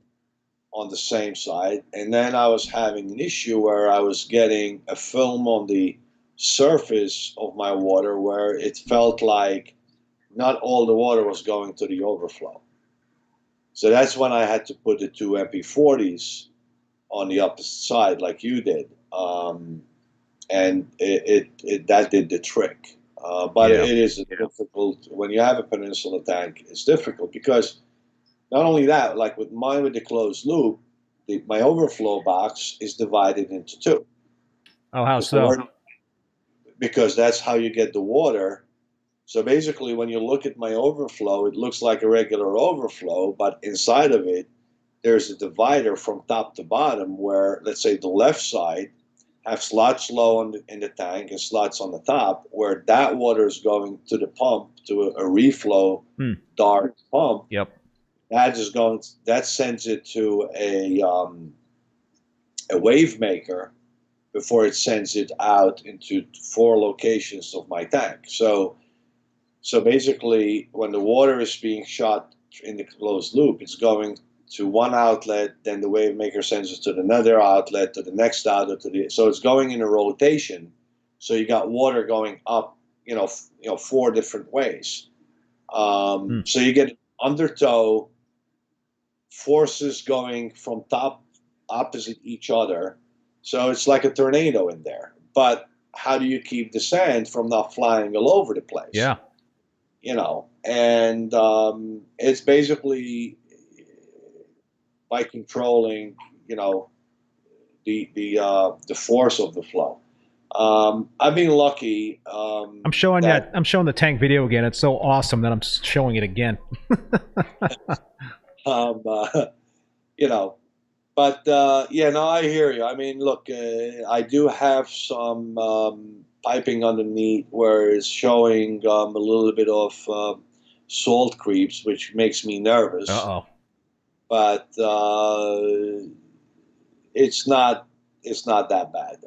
on the same side. And then I was having an issue where I was getting a film on the surface of my water where it felt like not all the water was going to the overflow. So that's when I had to put the 2 MP40s on the opposite side like you did. And that did the trick. But Yeah. it is difficult when you have a peninsula tank. It's difficult because not only that, like with mine with the closed loop, my overflow box is divided into 2. Oh, how so? Because that's how you get the water. So basically, when you look at my overflow, it looks like a regular overflow, but inside of it, there's a divider from top to bottom where, let's say, the left side have slots low in the tank and slots on the top, where that water is going to the pump, to a reflow dart pump. Yep. That sends it to a wave maker, before it sends it out into 4 locations of my tank. So basically, when the water is being shot in the closed loop, it's going to one outlet, then the wave maker sends it to another outlet, to the next outlet, so it's going in a rotation. So you got water going up, 4 different ways. So you get undertow forces going from top opposite each other. So it's like a tornado in there. But how do you keep the sand from not flying all over the place? Yeah. And it's basically by controlling, the force of the flow. I've been lucky. I'm showing the tank video again. It's so awesome that I'm showing it again. But yeah, no, I hear you. I mean, look, I do have some piping underneath where it's showing a little bit of salt creeps, which makes me nervous. But it's not that bad.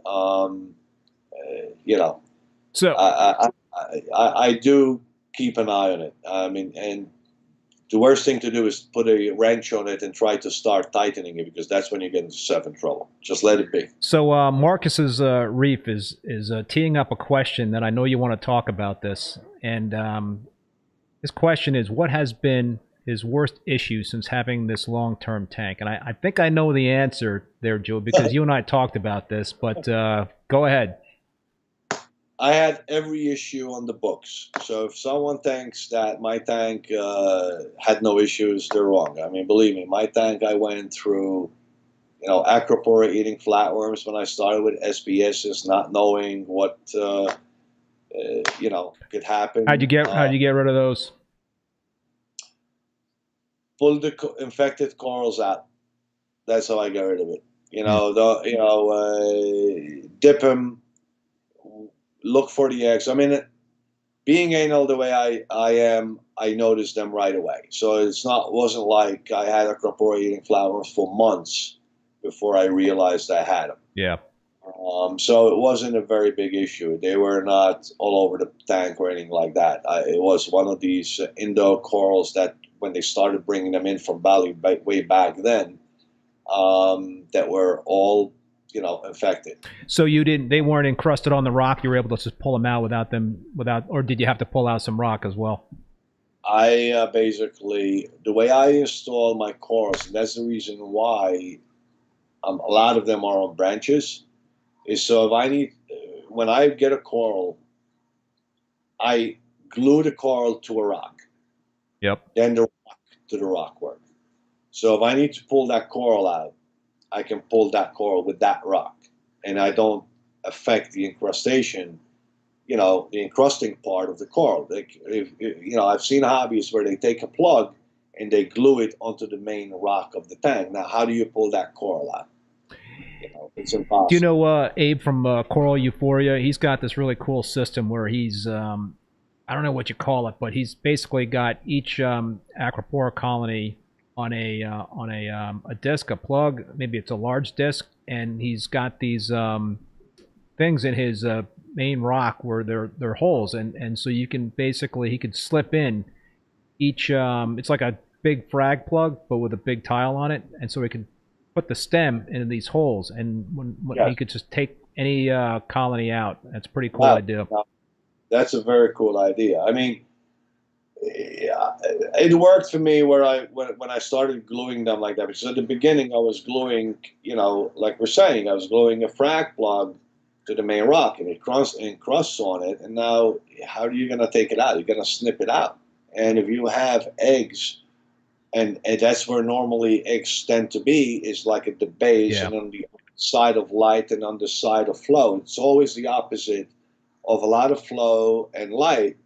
So I do keep an eye on it. I mean, and the worst thing to do is put a wrench on it and try to start tightening it, because that's when you get into seven trouble. Just let it be. So Marcus's Reef is teeing up a question that I know you want to talk about this, and his question is, what has been his worst issue since having this long-term tank? And I think I know the answer there, Joe, because you and I talked about this, but go ahead. I had every issue on the books. So if someone thinks that my tank had no issues, they're wrong. I mean, believe me, my tank, I went through, acropora eating flatworms when I started with SBSs, not knowing what, could happen. How'd you get rid of those? Pull the infected corals out. That's how I got rid of it. Dip them. Look for the eggs. I mean, being anal the way I am, I noticed them right away. So wasn't like I had acropora eating flatworms for months before I realized I had them. Yeah. So it wasn't a very big issue. They were not all over the tank or anything like that. It was one of these Indo corals that when they started bringing them in from Bali way back then, that were all infected. So they weren't encrusted on the rock. You were able to just pull them out or did you have to pull out some rock as well? I basically, the way I install my corals, and that's the reason why a lot of them are on branches, is so when I get a coral, I glue the coral to a rock. Yep. Then the rock to the rock work. So if I need to pull that coral out, I can pull that coral with that rock, and I don't affect the incrustation, the encrusting part of the coral. I've seen hobbies where they take a plug and they glue it onto the main rock of the tank. Now, how do you pull that coral out? It's impossible. Do you know Abe from Coral Euphoria? He's got this really cool system where he's, I don't know what you call it, but he's basically got each acropora colony on a disc, a plug. Maybe it's a large disc, and he's got these things in his main rock where they're holes, and so you can he could slip in each. It's like a big frag plug, but with a big tile on it, and so he can put the stem into these holes, and when he could just take any colony out. That's a pretty cool idea. That's a very cool idea. I mean, it worked for me when I started gluing them like that. Because at the beginning I was gluing, like we're saying, I was gluing a frag plug to the main rock, and it crusts on it. And now, how are you going to take it out? You're going to snip it out. And if you have eggs, and that's where normally eggs tend to be, is like at the base and on the side of light and on the side of flow. It's always the opposite of a lot of flow and light.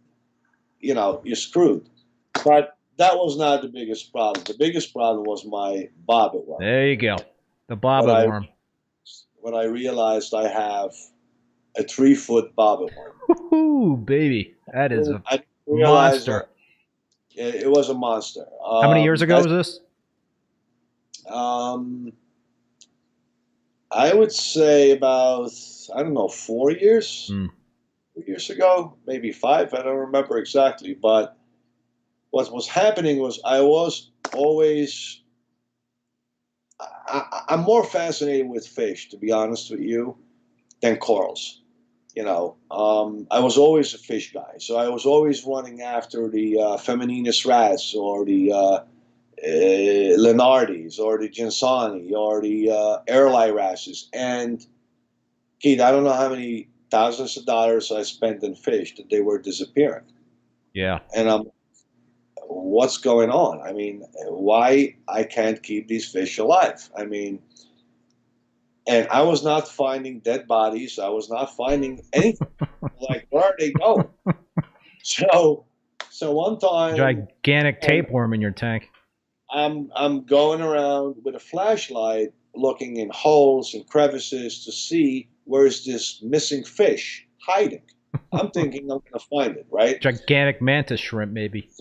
You're screwed. But that was not the biggest problem. The biggest problem was my bobbit worm. There you go. The bobbit worm. When I realized I have a 3-foot bobbit worm. Ooh, baby. That is a monster. It was a monster. How many years ago was this? I would say about, I don't know, 4 years. Hmm. 4 years ago, maybe 5. I don't remember exactly. But what was happening was I was always. I'm more fascinated with fish, to be honest with you, than corals. I was always a fish guy, so I was always running after the Femininus wrasse or the Lenardis or the Ginsani or the Airlie wrasses. And Keith, I don't know how many thousands of dollars I spent in fish that they were disappearing. Yeah. And what's going on? I mean, why I can't keep these fish alive? I mean, and I was not finding dead bodies. I was not finding anything. Like, where are they going? So, so one time, Gigantic tapeworm in your tank. I'm going around with a flashlight, looking in holes and crevices to see where's this missing fish hiding. I'm thinking I'm going to find it, right? Gigantic mantis shrimp, maybe.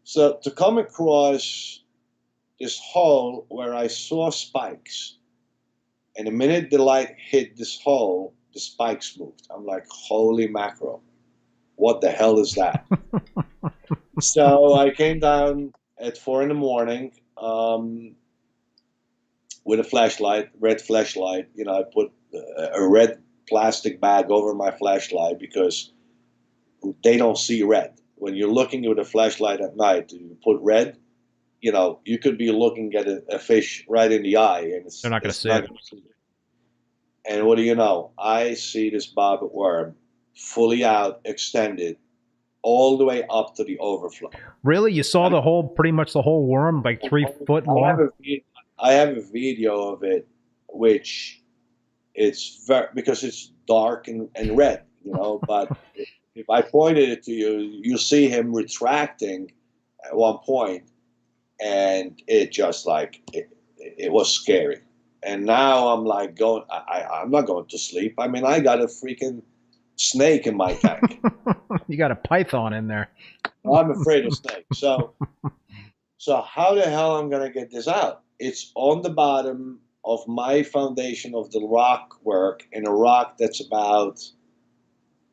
So to come across this hole where I saw spikes, and the minute the light hit this hole, the spikes moved. I'm like, holy mackerel, what the hell is that? So I came down at 4 in the morning with a flashlight, red flashlight. I put a red plastic bag over my flashlight because they don't see red. When you're looking with a flashlight at night, you put red, you could be looking at a fish right in the eye, and They're not going to see it. And what do you know? I see this bobbit worm fully out, extended, all the way up to the overflow. Really? You saw pretty much the whole worm, like 3 foot long? I have a video of it, which it's because it's dark and red, but if I pointed it to you, you see him retracting at one point, and it just it was scary. And now I'm like I'm not going to sleep. I mean, I got a freaking snake in my tank. You got a python in there. I'm afraid of snakes. So how the hell I'm going to get this out? It's on the bottom of my foundation of the rock work, in a rock that's about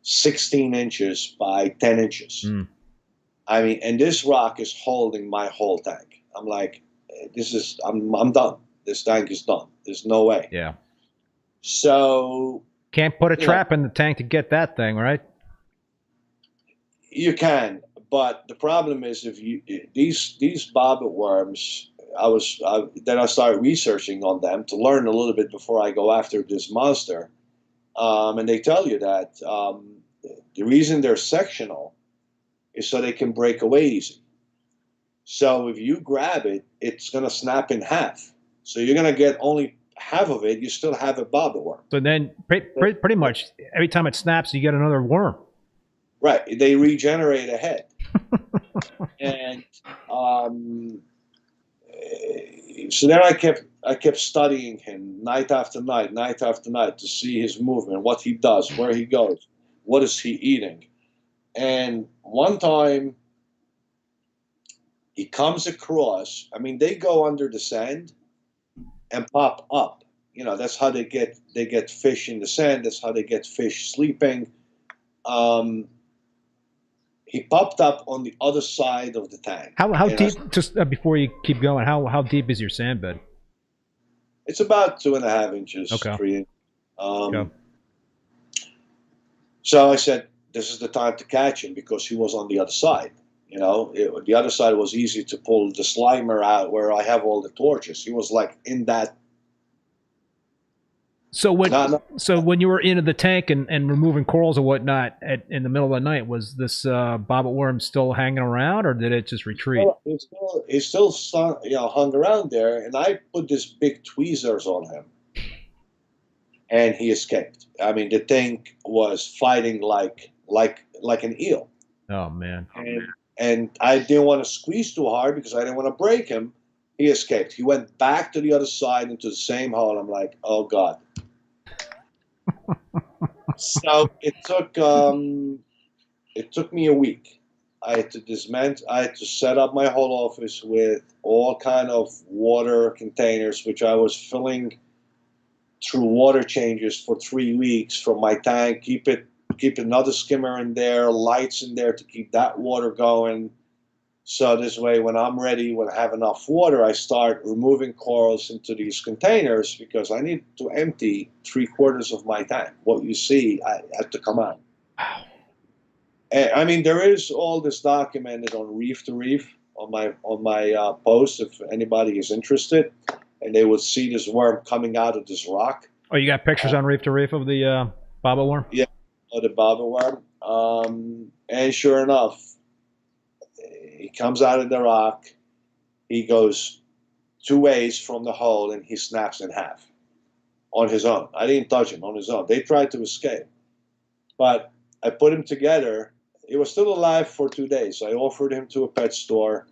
16 inches by 10 inches. Mm. I mean, and this rock is holding my whole tank. I'm like, I'm done. This tank is done. There's no way. Yeah. So can't put a trap in the tank to get that thing, right? You can, but the problem is these bobbit worms. Then I started researching on them to learn a little bit before I go after this monster. And they tell you that the reason they're sectional is so they can break away easy. So if you grab it, it's going to snap in half. So you're going to get only half of it. You still have a bobbit worm. So then pretty much every time it snaps, you get another worm. Right. They regenerate a head. And so then I kept studying him night after night to see his movement, what he does, where he goes, what is he eating. And one time he comes across, I mean, they go under the sand and pop up. That's how they get fish in the sand. That's how they get fish sleeping. He popped up on the other side of the tank. How deep? Just before you keep going, how deep is your sand bed? It's about 2.5 inches. Okay. 3 inches. So I said, this is the time to catch him because he was on the other side. The other side was easy to pull the Slimer out where I have all the torches. He was like in that. So when you were into the tank and removing corals or whatnot in the middle of the night, was this bobbit worm still hanging around, or did it just retreat? He still hung around there, and I put this big tweezers on him, and he escaped. I mean, the thing was fighting like an eel. Oh man! And I didn't want to squeeze too hard because I didn't want to break him. He escaped. He went back to the other side into the same hole. I'm like, oh God. So it took me a week. I had to dismantle. I had to set up my whole office with all kind of water containers, which I was filling through water changes for 3 weeks from my tank, keep another skimmer in there, lights in there to keep that water going. So this way, when I'm ready, when I have enough water, I start removing corals into these containers because I need to empty 3/4 of my tank. What you see, I have to come out. Wow. And, I mean, there is all this documented on Reef to Reef on my post if anybody is interested, and they would see this worm coming out of this rock. Oh, you got pictures on Reef to Reef of the bobble worm? Yeah, of the bobble worm. And sure enough, he comes out of the rock. He goes 2 ways from the hole, and he snaps in half on his own. I didn't touch him, on his own. They tried to escape, but I put him together. He was still alive for 2 days. So I offered him to a pet store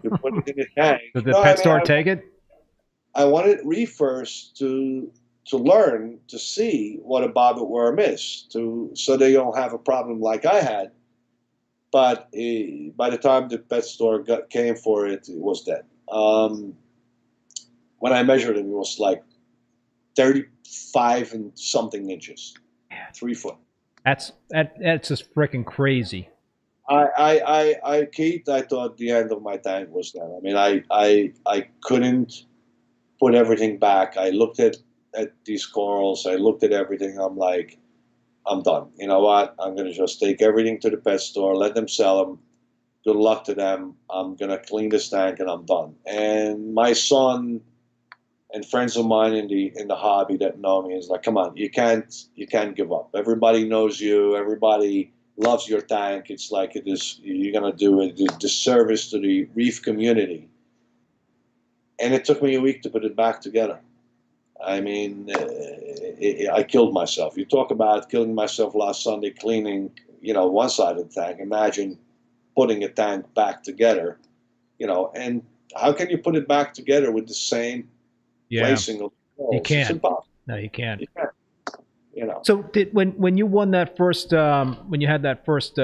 to put it in the tank. Did the pet store take it? I wanted reefers to learn to see what a bobbit worm is, so they don't have a problem like I had. But by the time the pet store came for it, it was dead. When I measured him, it was like 35 and something inches, 3 foot. That's just freaking crazy. Keith, I thought the end of my tank was there. I mean, I couldn't put everything back. I looked at these corals. I looked at everything. I'm like, I'm done. You know what? I'm going to just take everything to the pet store, let them sell them. Good luck to them. I'm going to clean this tank and I'm done. And my son and friends of mine in the hobby that know me is like, come on, you can't give up. Everybody knows you. Everybody loves your tank. It's like it is, you're going to do a disservice to the reef community. And it took me a week to put it back together. I mean, I killed myself. You talk about killing myself last Sunday cleaning, one side of the tank. Imagine putting a tank back together, and how can you put it back together with the same placing of corals? You can't. It's impossible. No, you can't. You can't. So when you won that first, when you had that first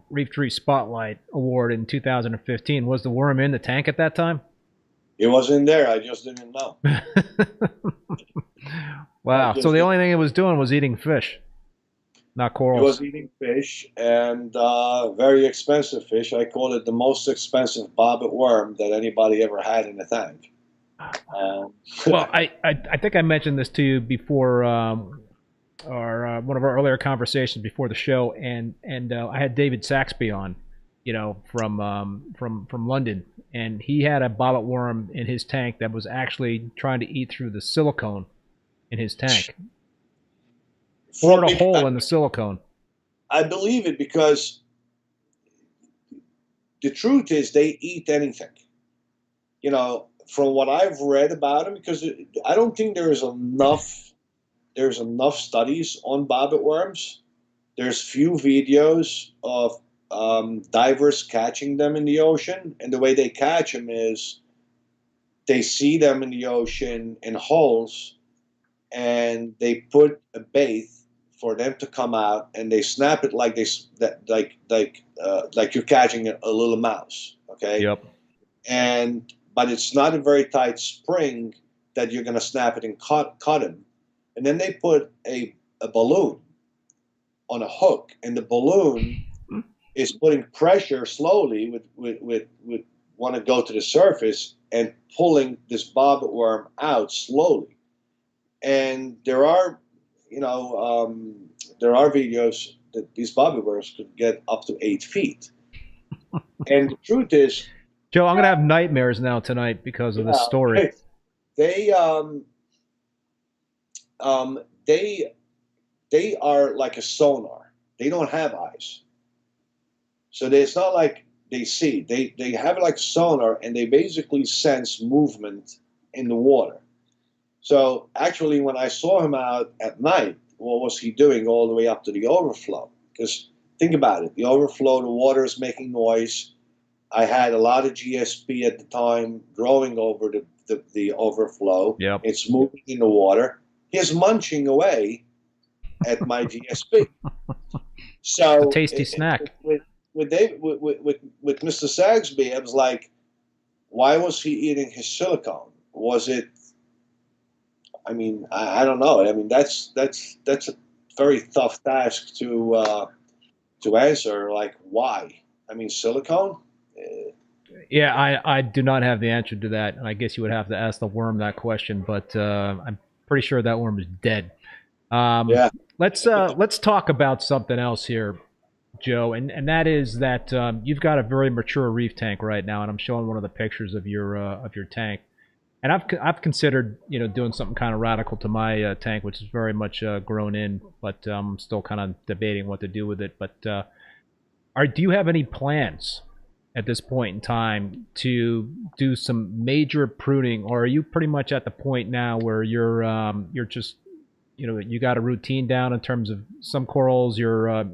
Reef Tree Spotlight Award in 2015, was the worm in the tank at that time? It was in there. I just didn't know. Wow. So the only thing it was doing was eating fish, not corals. It was eating fish, and very expensive fish. I call it the most expensive bobbit worm that anybody ever had in a tank. Well, I think I mentioned this to you before, or one of our earlier conversations before the show, and I had David Saxby on, from London, and he had a bobbit worm in his tank that was actually trying to eat through the silicone in his tank. Bored a hole in the silicone. I believe it because the truth is they eat anything. From what I've read about them, because I don't think there's enough studies on bobbit worms. There's few videos of divers catching them in the ocean, and the way they catch them is they see them in the ocean in holes, and they put a bait for them to come out, and they snap it like you're catching a little mouse. Okay. Yep. But it's not a very tight spring that you're going to snap it and cut him. And then they put a balloon on a hook, and the balloon is putting pressure slowly with want to go to the surface and pulling this bobbit worm out slowly. And there are videos that these bobbit worms could get up to 8 feet. And the truth is, Joe, I'm gonna have nightmares now tonight because of this story. They are like a sonar. They don't have eyes, so it's not like they see. They have like sonar, and they basically sense movement in the water. So actually, when I saw him out at night, what was he doing all the way up to the overflow? Because think about it, the overflow, the water is making noise. I had a lot of GSP at the time growing over the overflow. Yep. It's moving in the water. He's munching away at my GSP. So a tasty snack. With Mr. Saxby, I was like, why was he eating his silicone? I mean, I don't know. I mean, that's a very tough task to answer. Like, why? I mean, silicone. Yeah, I do not have the answer to that, and I guess you would have to ask the worm that question. But I'm pretty sure that worm is dead. Yeah. Let's talk about something else here, Joe, and that is that you've got a very mature reef tank right now, and I'm showing one of the pictures of your tank. And I've considered doing something kind of radical to my tank, which is very much grown in, but I'm still kind of debating what to do with it. But do you have any plans at this point in time to do some major pruning, or are you pretty much at the point now where you're just you got a routine down in terms of some corals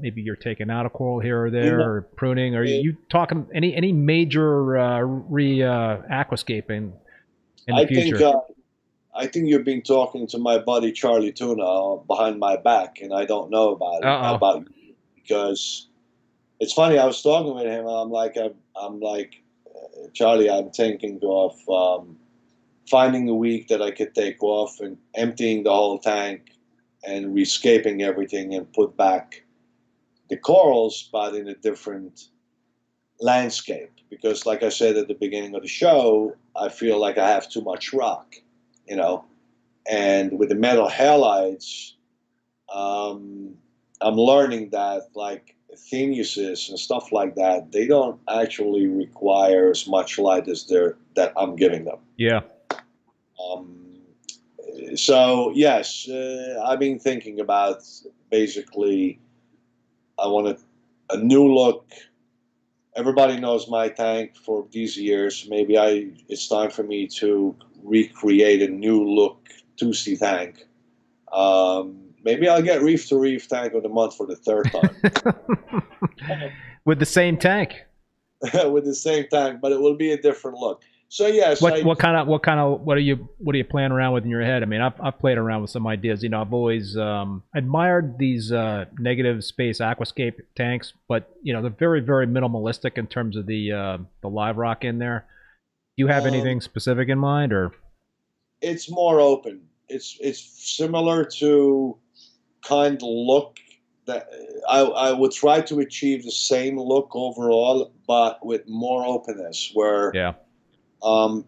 maybe you're taking out a coral here or there or pruning? Are you talking any major aquascaping in the future? I think you've been talking to my buddy Charlie Tuna behind my back, and I don't know about it about you, because it's funny. I was talking with him, and I'm like, Charlie, I'm thinking of finding a week that I could take off and emptying the whole tank and rescaping everything and put back the corals, but in a different landscape. Because, like I said at the beginning of the show, I feel like I have too much rock, and with the metal halides, I'm learning that, like, Theniuses and stuff like that, they don't actually require as much light as that I'm giving them. Yeah. So yes, I've been thinking about, basically, I want a new look. Everybody knows my tank for these years. Maybe it's time for me to recreate a new look TUSI tank. Maybe I'll get Reef to Reef Tank of the Month for the third time. With the same tank. With the same tank, but it will be a different look. So yes. What are you playing around with in your head? I mean, I've played around with some ideas. I've always admired these negative space aquascape tanks, but they're very, very minimalistic in terms of the live rock in there. Do you have anything specific in mind, or? It's more open. It's similar to kind of look that I would try to achieve the same look overall, but with more openness, where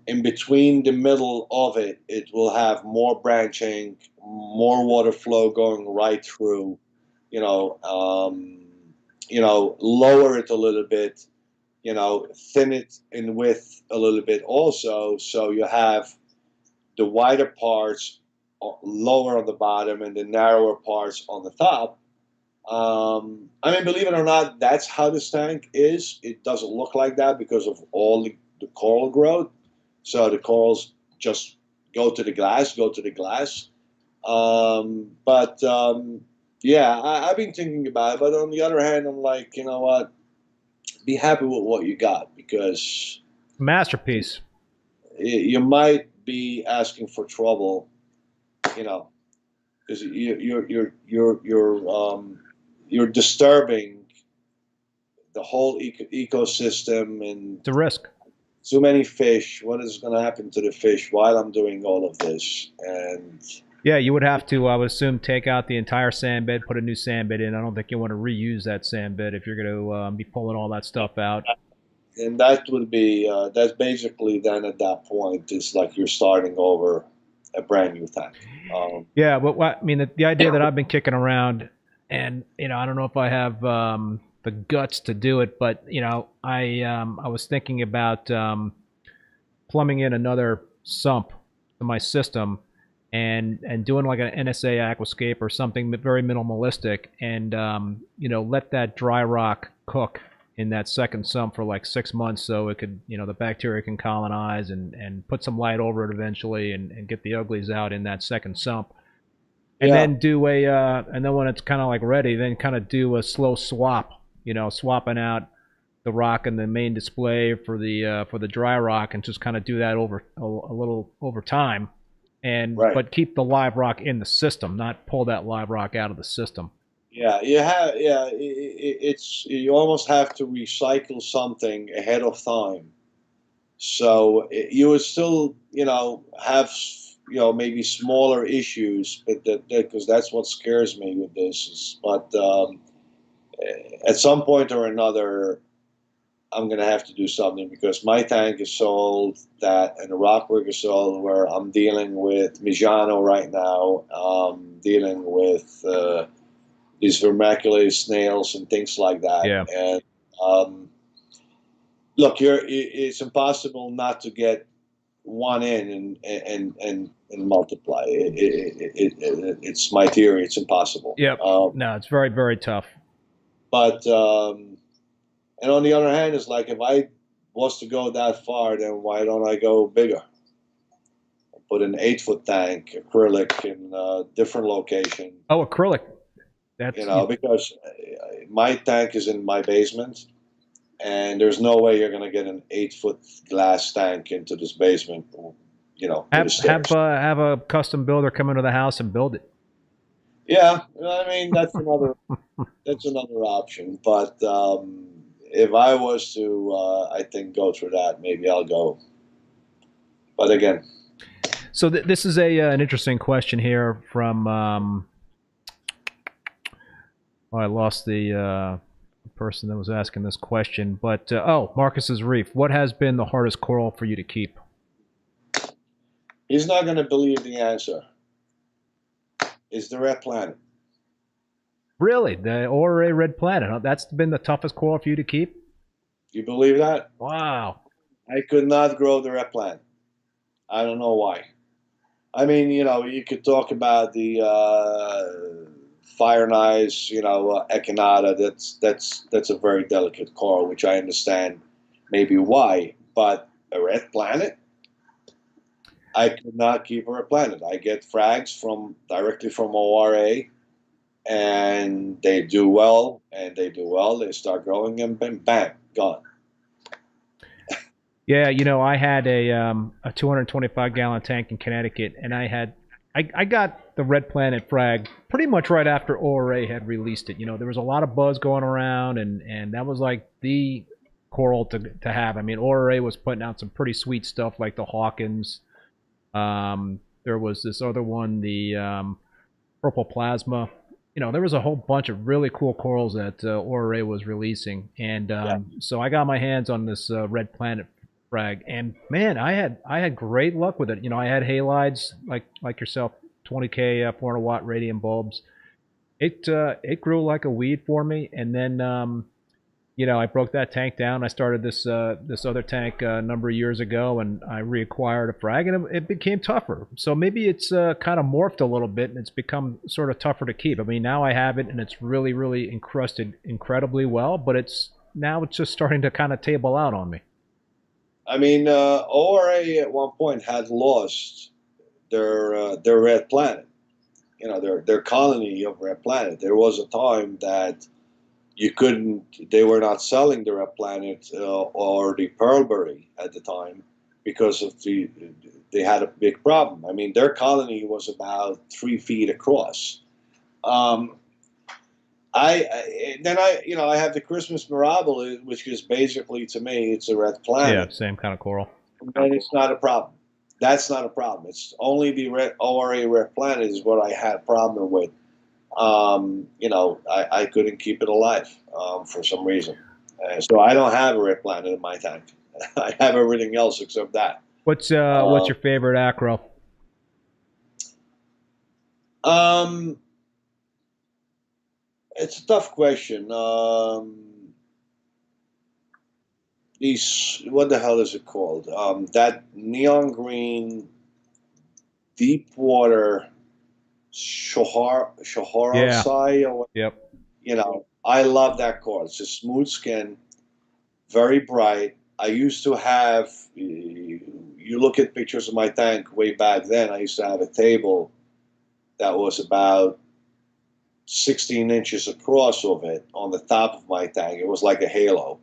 in between the middle of it, it will have more branching, more water flow going right through, lower it a little bit, thin it in width a little bit also, so you have the wider parts lower on the bottom and the narrower parts on the top. I mean, believe it or not, that's how this tank is. It doesn't look like that because of all the coral growth. So the corals just go to the glass. Yeah, I've been thinking about it. But on the other hand, I'm like, you know what? Be happy with what you got, because masterpiece. You might be asking for trouble, because you're disturbing the whole ecosystem, and it's a risk. Too many fish. What is going to happen to the fish while I'm doing all of this? And yeah, you would have to, I would assume, take out the entire sand bed, put a new sand bed in. I don't think you want to reuse that sand bed if you're going to be pulling all that stuff out. And that would be, that's basically then at that point, it's like you're starting over a brand new tank. Yeah, but I mean, the idea that I've been kicking around, and I don't know if I have the guts to do it, but I was thinking about plumbing in another sump to my system, and doing like an NSA aquascape or something very minimalistic, and let that dry rock cook in that second sump for like 6 months, so it could, the bacteria can colonize and put some light over it eventually, and get the uglies out in that second sump. And then do and then when it's kind of like ready, then kind of do a slow swap, swapping out the rock in the main display for the dry rock, and just kind of do that over a little over time, but keep the live rock in the system, not pull that live rock out of the system. Yeah, you almost have to recycle something ahead of time, so you would still, have maybe smaller issues, but because that's what scares me with this. But at some point or another, I'm going to have to do something because my tank is sold, and the Rockwork is sold, where I'm dealing with Mijano right now, dealing with these vermiculated snails and things like that. Yeah. And look, it's impossible not to get one in and multiply. It's my theory. It's impossible. Yep. No, it's very, very tough. But and on the other hand, it's like if I was to go that far, then why don't I go bigger? Put an 8-foot tank, acrylic, in a different location. Oh, acrylic. That's because my tank is in my basement, and there's no way you're going to get an 8-foot glass tank into this basement. Have a custom builder come into the house and build it. Yeah, I mean that's another option. But if I was to, I think go through that, maybe I'll go. But again, so this is an interesting question here from. I lost the person that was asking this question, but Marcus's Reef. What has been the hardest coral for you to keep? He's not going to believe the answer. It's the red planet. Really, the a.k.a. red planet? Huh? That's been the toughest coral for you to keep? You believe that? Wow. I could not grow the red planet. I don't know why. I mean, you could talk about the fire knives, echinata. That's a very delicate coral, which I understand maybe why. But a red planet, I could not keep a red planet. I get frags directly from ORA, and they do well, They start growing, and bam, gone. Yeah, I had a 225-gallon tank in Connecticut, and I got the Red Planet frag pretty much right after ORA had released it. There was a lot of buzz going around, and that was like the coral to have. I mean, ORA was putting out some pretty sweet stuff like the Hawkins. There was this other one, the Purple Plasma. There was a whole bunch of really cool corals that ORA was releasing, and so I got my hands on this Red Planet frag, and man, I had great luck with it. I had halides like yourself, 20K 400 watt radium bulbs. It grew like a weed for me, and then I broke that tank down. I started this other tank a number of years ago, and I reacquired a frag, and it became tougher. So maybe it's kind of morphed a little bit, and it's become sort of tougher to keep. I mean, now I have it, and it's really, really encrusted incredibly well, but it's just starting to kind of table out on me. I mean, ORA at one point had lost their red planet, their colony of red planet. There was a time that they were not selling the red planet or the pearlberry at the time because they had a big problem. I mean, their colony was about 3 feet across. I have the Christmas Mirable, which is basically, to me, it's a red planet. Yeah, same kind of coral. And it's not a problem. That's not a problem. It's only the ORA red planet is what I had a problem with. I couldn't keep it alive for some reason. So I don't have a red planet in my tank. I have everything else except that. What's your favorite acro? It's a tough question. What the hell is it called? That neon green, deep water, Shaharosai. Yeah. Yep. I love that coral. It's a smooth skin, very bright. I used to have. You look at pictures of my tank way back then. I used to have a table that was about 16 inches across of it on the top of my tank. It was like a halo.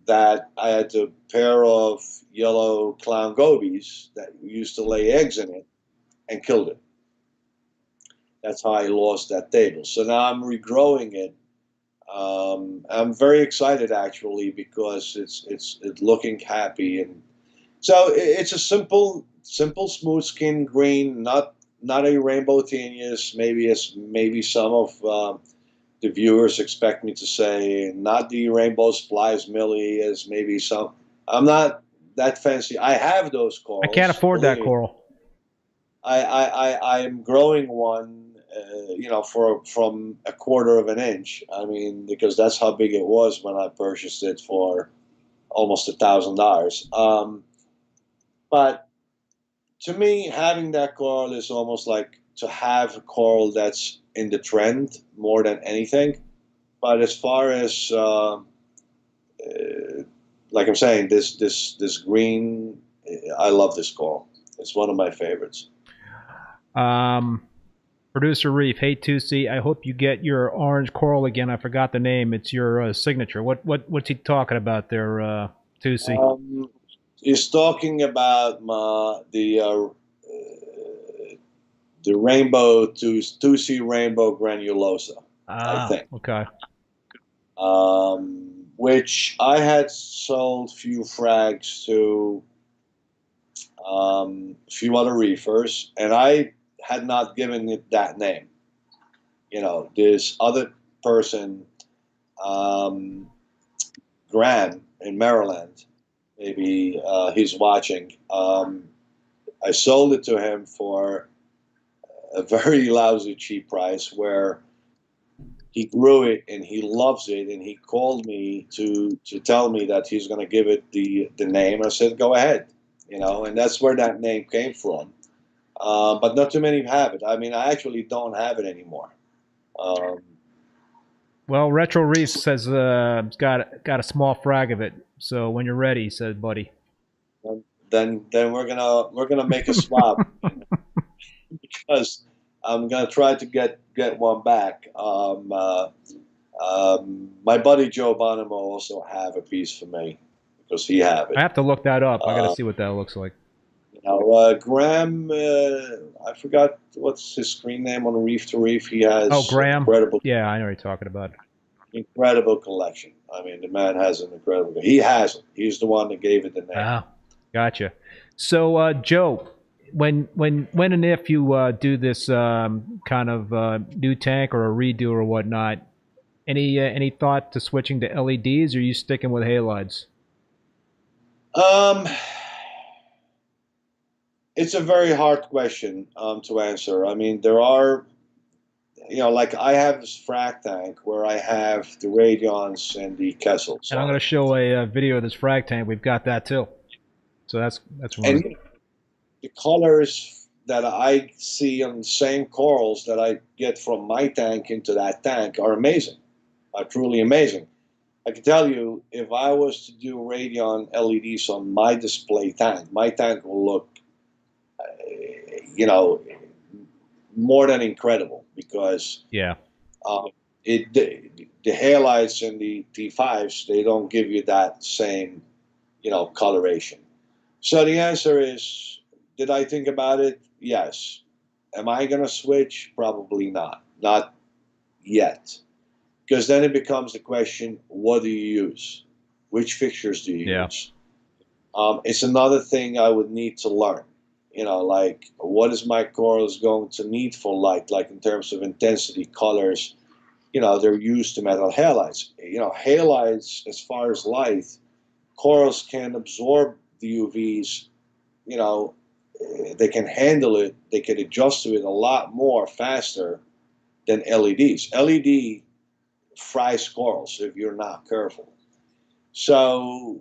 That I had a pair of yellow clown gobies that used to lay eggs in it and killed it. That's how I lost that table. So now I'm regrowing it. I'm very excited actually because it's looking happy, and so it's a simple simple smooth skin green, not a rainbow genius. Maybe some of the viewers expect me to say, not the rainbow splice Millie as maybe some. I'm not that fancy. I have those I corals. can't afford that believe me. coral. I am growing one, from a quarter of an inch. I mean, because that's how big it was when I purchased it for almost $1,000. But to me, having that coral is almost like to have a coral that's in the trend more than anything. But as far as like I'm saying, this green, I love this coral. It's one of my favorites. Producer Reef, hey TUSI, I hope you get your orange coral again. I forgot the name. It's your signature. What's he talking about there, TUSI? He's talking about the rainbow TUSI rainbow granulosa, I think. Okay. Which I had sold few frags to a few other reefers, and I had not given it that name. This other person, Graham in Maryland, maybe he's watching. I sold it to him for a very lousy cheap price, where he grew it and he loves it, and he called me to tell me that he's going to give it the name. I said, go ahead, and that's where that name came from. But not too many have it. I mean, I actually don't have it anymore. Well, Retro Reef says it's got a small frag of it. So when you're ready, he says, buddy. Then we're gonna make a swap because I'm gonna try to get one back. My buddy Joe Bonimo also have a piece for me because he have it. I have to look that up. I got to see what that looks like. Graham, I forgot what's his screen name on Reef to Reef. He has Graham. Incredible. Yeah, I know what you're talking about. Incredible collection. I mean, the man has an incredible. He has it. He's the one that gave it the name. Ah, gotcha. So, Joe, when and if you do this kind of new tank or a redo or whatnot, any thought to switching to LEDs, or are you sticking with halides? It's a very hard question to answer. I mean, there are, like I have this frag tank where I have the radions and the Kessels. And I'm going to show a video of this frag tank. We've got that too. So that's and the colors that I see on the same corals that I get from my tank into that tank are amazing, are truly amazing. I can tell you, if I was to do radion LEDs on my display tank, my tank will look, more than incredible, because yeah, the halides and the T5s, they don't give you that same, coloration. So the answer is, did I think about it? Yes. Am I going to switch? Probably not. Not yet. Because then it becomes the question, what do you use? Which fixtures do you use? It's another thing I would need to learn. Like, what is my corals going to need for light, like in terms of intensity, colors? They're used to metal halides. Halides, as far as light, corals can absorb the UVs. They can handle it. They can adjust to it a lot more faster than LEDs. LED fries corals if you're not careful. So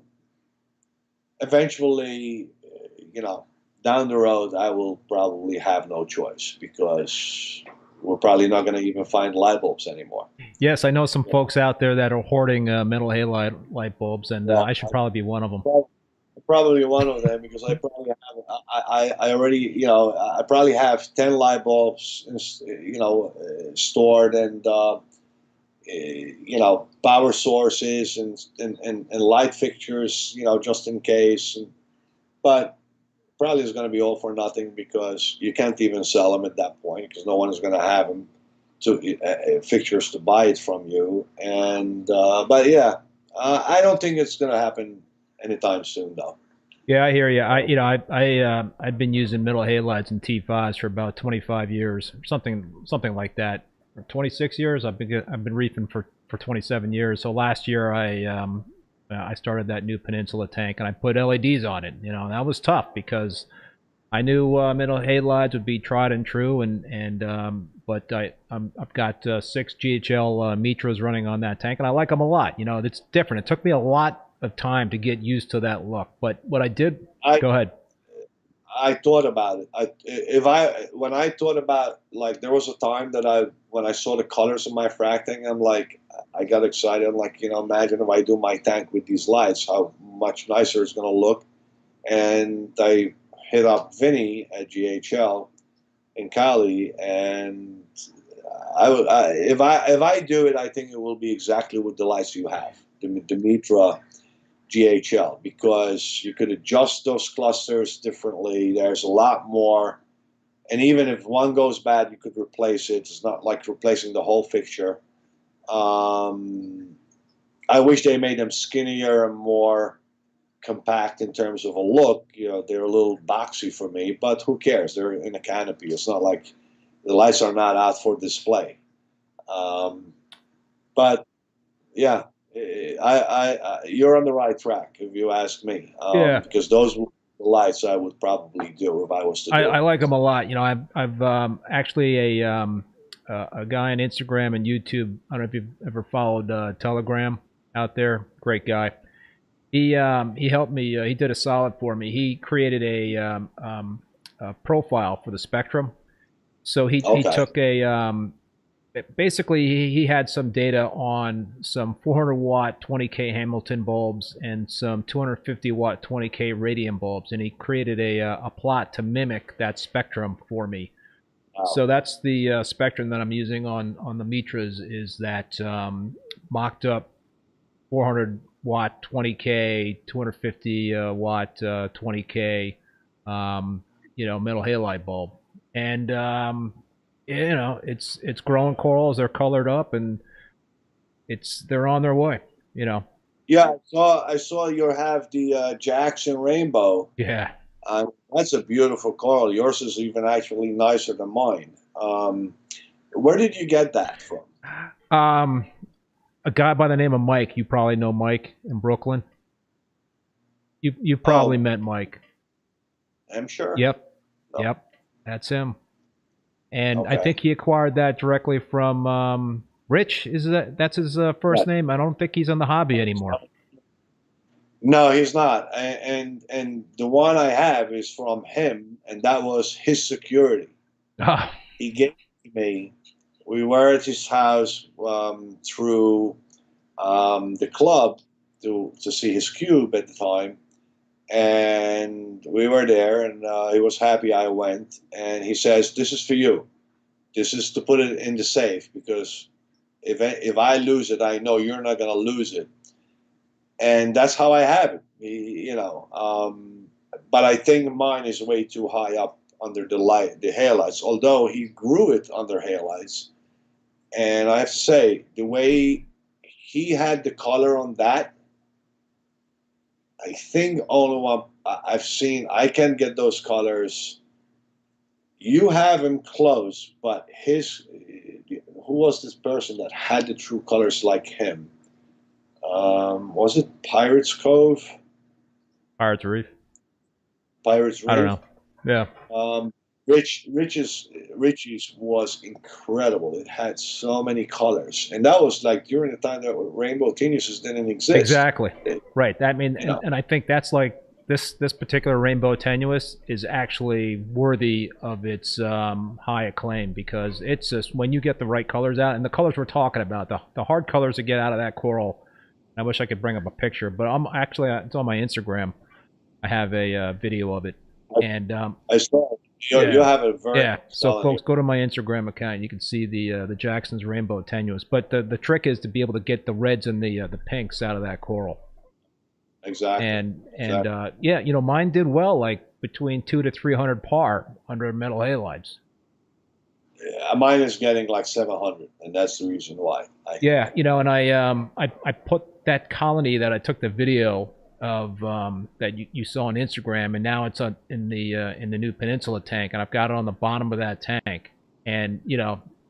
eventually, down the road, I will probably have no choice, because we're probably not going to even find light bulbs anymore. Yes, I know some folks out there that are hoarding metal halide light bulbs, and I should probably be one of them. Probably one of them, because I probably have, I already, I probably have 10 light bulbs, stored, and, power sources and light fixtures, just in case. But probably is going to be all for nothing, because you can't even sell them at that point, because no one is going to have them fixtures to buy it from you. And but yeah, I don't think it's going to happen anytime soon, though. Yeah, I hear you. I've been using middle halides and T5s for about 25 years, something like that. For 26 years, I've been reefing for 27 years. So last year I started that new Peninsula tank and I put LEDs on it. You know, and that was tough because I knew middle halides would be tried and true, but I've got 6 GHL Mitras running on that tank, and I like them a lot. You know, it's different. It took me a lot of time to get used to that look, but what I did, go ahead. I thought about it. When I thought about, like, there was a time that when I saw the colors of my frag tank, I'm like, I got excited. I'm like, imagine if I do my tank with these lights, how much nicer it's going to look. And I hit up Vinny at GHL in Cali, and if I do it, I think it will be exactly with the lights you have, the Mitra GHL, because you could adjust those clusters differently. There's a lot more, and even if one goes bad, you could replace it. It's not like replacing the whole fixture. I wish they made them skinnier and more compact in terms of a look. They're a little boxy for me, but who cares? They're in a canopy. It's not like the lights are not out for display. But yeah, you're on the right track if you ask me. Yeah, Because those were the lights I would probably do if I was to do I it. like them a lot. You know, I've actually a guy on Instagram and YouTube. I don't know if you've ever followed Telegram out there. Great guy. He helped me. He did a solid for me. He created a profile for the spectrum. So he Okay. took basically he had some data on some 400 watt 20K Hamilton bulbs and some 250 watt 20K radium bulbs, and he created a plot to mimic that spectrum for me. Wow. So that's the spectrum that I'm using on the Mitras, is that mocked up 400 watt 20K, 250 watt 20K, metal halide bulb. And it's growing corals. They're colored up, and they're on their way. Yeah, I saw you have the Jackson Rainbow. Yeah. That's a beautiful coral. Yours is even actually nicer than mine. Where did you get that from? A guy by the name of Mike. You probably know Mike in Brooklyn. You probably met Mike. I'm sure. Yep. No. Yep. That's him. And Okay. I think he acquired that directly from Rich. That's his first name? I don't think he's on the hobby anymore. No, he's not. And the one I have is from him, and that was his security. Oh, He gave it to me. We were at his house through the club to see his cube at the time, and we were there, and he was happy I went, and he says, "This is for you. This is to put it in the safe, because if I lose it, I know you're not going to lose it." And that's how I have it. But I think mine is way too high up under the halides, although he grew it under halides. And I have to say, the way he had the color on that, I think only one I've seen, I can get those colors. You have him close, but who was this person that had the true colors like him? Was it Pirates Cove? Pirates Reef. Pirates Reef? I don't know. Yeah. Rich's was incredible. It had so many colors, and that was like during the time that rainbow tenuses didn't exist. Exactly. Right. And I think that's like this particular rainbow tenuous is actually worthy of its high acclaim, because it's just when you get the right colors out, and the colors we're talking about, the hard colors that get out of that coral. I wish I could bring up a picture, but it's on my Instagram. I have a video of it, and I saw it. You have a very So folks, go to my Instagram account. You can see the Jackson's rainbow tenuous. But the trick is to be able to get the reds and the pinks out of that coral. Exactly. And mine did well, like between 200 to 300 par under metal halides. Mine is getting like 700, and that's the reason why. And I put that colony that I took the video that you saw on Instagram, and now it's in the new Peninsula tank, and I've got it on the bottom of that tank. And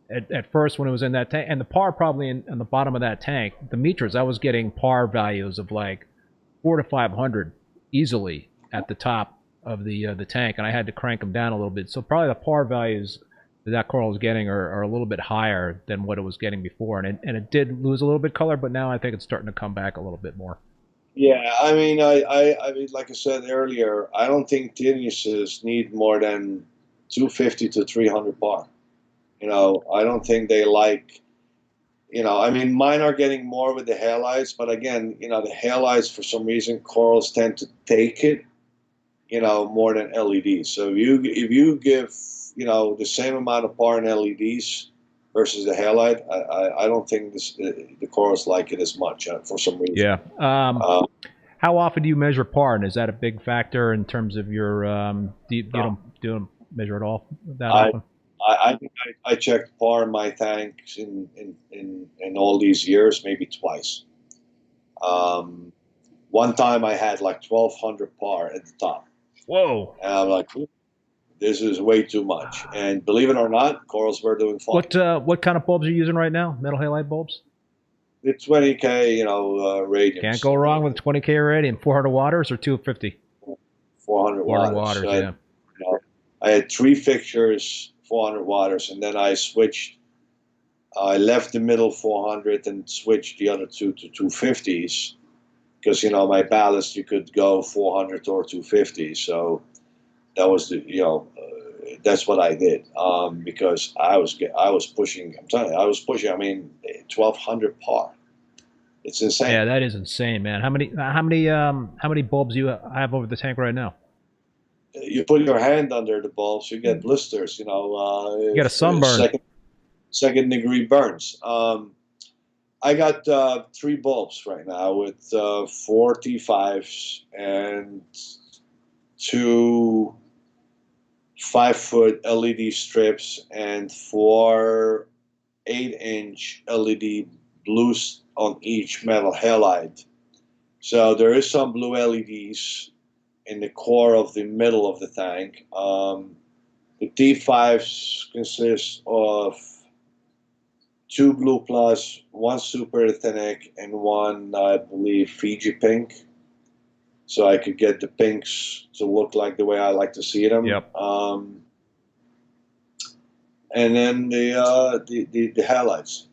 at first when it was in that tank, and the par probably in the bottom of that tank, the meters, I was getting par values of like 400 to 500 easily at the top of the tank, and I had to crank them down a little bit. So probably the par values that coral was getting are a little bit higher than what it was getting before, and it did lose a little bit color, but now I think it's starting to come back a little bit more. Yeah, I mean, I mean, like I said earlier, I don't think geniuses need more than 250 to 300 par. I don't think they like. I mean, mine are getting more with the halides, but again, the halides for some reason corals tend to take it, more than LEDs. So if you give the same amount of par in LEDs versus the halide, I don't think the corals like it as much for some reason. Yeah. How often do you measure par, and is that a big factor in terms of your do you don't measure it all that often? I checked par in my tanks in all these years maybe twice. One time I had like 1,200 par at the top. Whoa! And I'm like, this is way too much. And believe it or not, corals were doing fine. What kind of bulbs are you using right now? Metal halide bulbs? The 20K, radians. Can't go wrong with 20K radian. 400 waters or 250? 400 waters. Yeah. I had 3 fixtures, 400 waters, and then I switched. I left the middle 400 and switched the other 2 to 250s because my ballast you could go 400 or 250. So that was that's what I did because I was pushing. I'm telling you, I was pushing. I mean, 1,200 par. It's insane. Yeah, that is insane, man. How many bulbs you have over the tank right now? You put your hand under the bulbs, you get blisters. You get a sunburn. Second degree burns. I got 3 bulbs right now with 4 T5s and 2 5-foot LED strips and 4 8-inch LED blues on each metal halide. So there is some blue LEDs in the core of the middle of the tank. The T5s consist of 2 blue plus, 1 super actinic, and 1, I believe, Fiji pink. So I could get the pinks to look like the way I like to see them. Yep. And then the halides.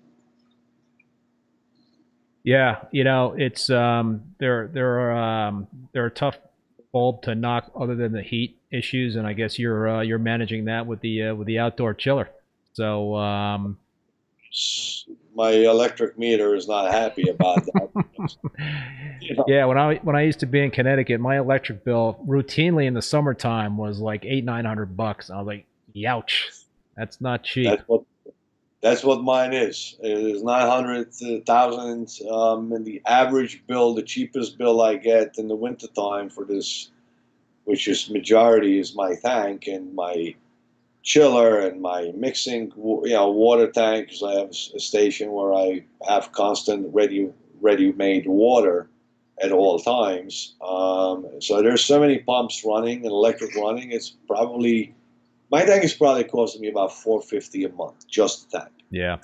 Yeah, it's they're a tough bulb to knock, other than the heat issues, and I guess you're managing that with the outdoor chiller. So my electric meter is not happy about that. Yeah, when I used to be in Connecticut, my electric bill routinely in the summertime was like $800-900. I was like, youch, that's not cheap. That's what mine is. It is 900,000. And the average bill, the cheapest bill I get in the wintertime for this, which is majority, is my tank and my chiller and my mixing, water tank, because I have a station where I have constant ready-made water at all times. So there's so many pumps running and electric running. It's probably, my tank is probably costing me about $450 a month, just the tank. Yeah.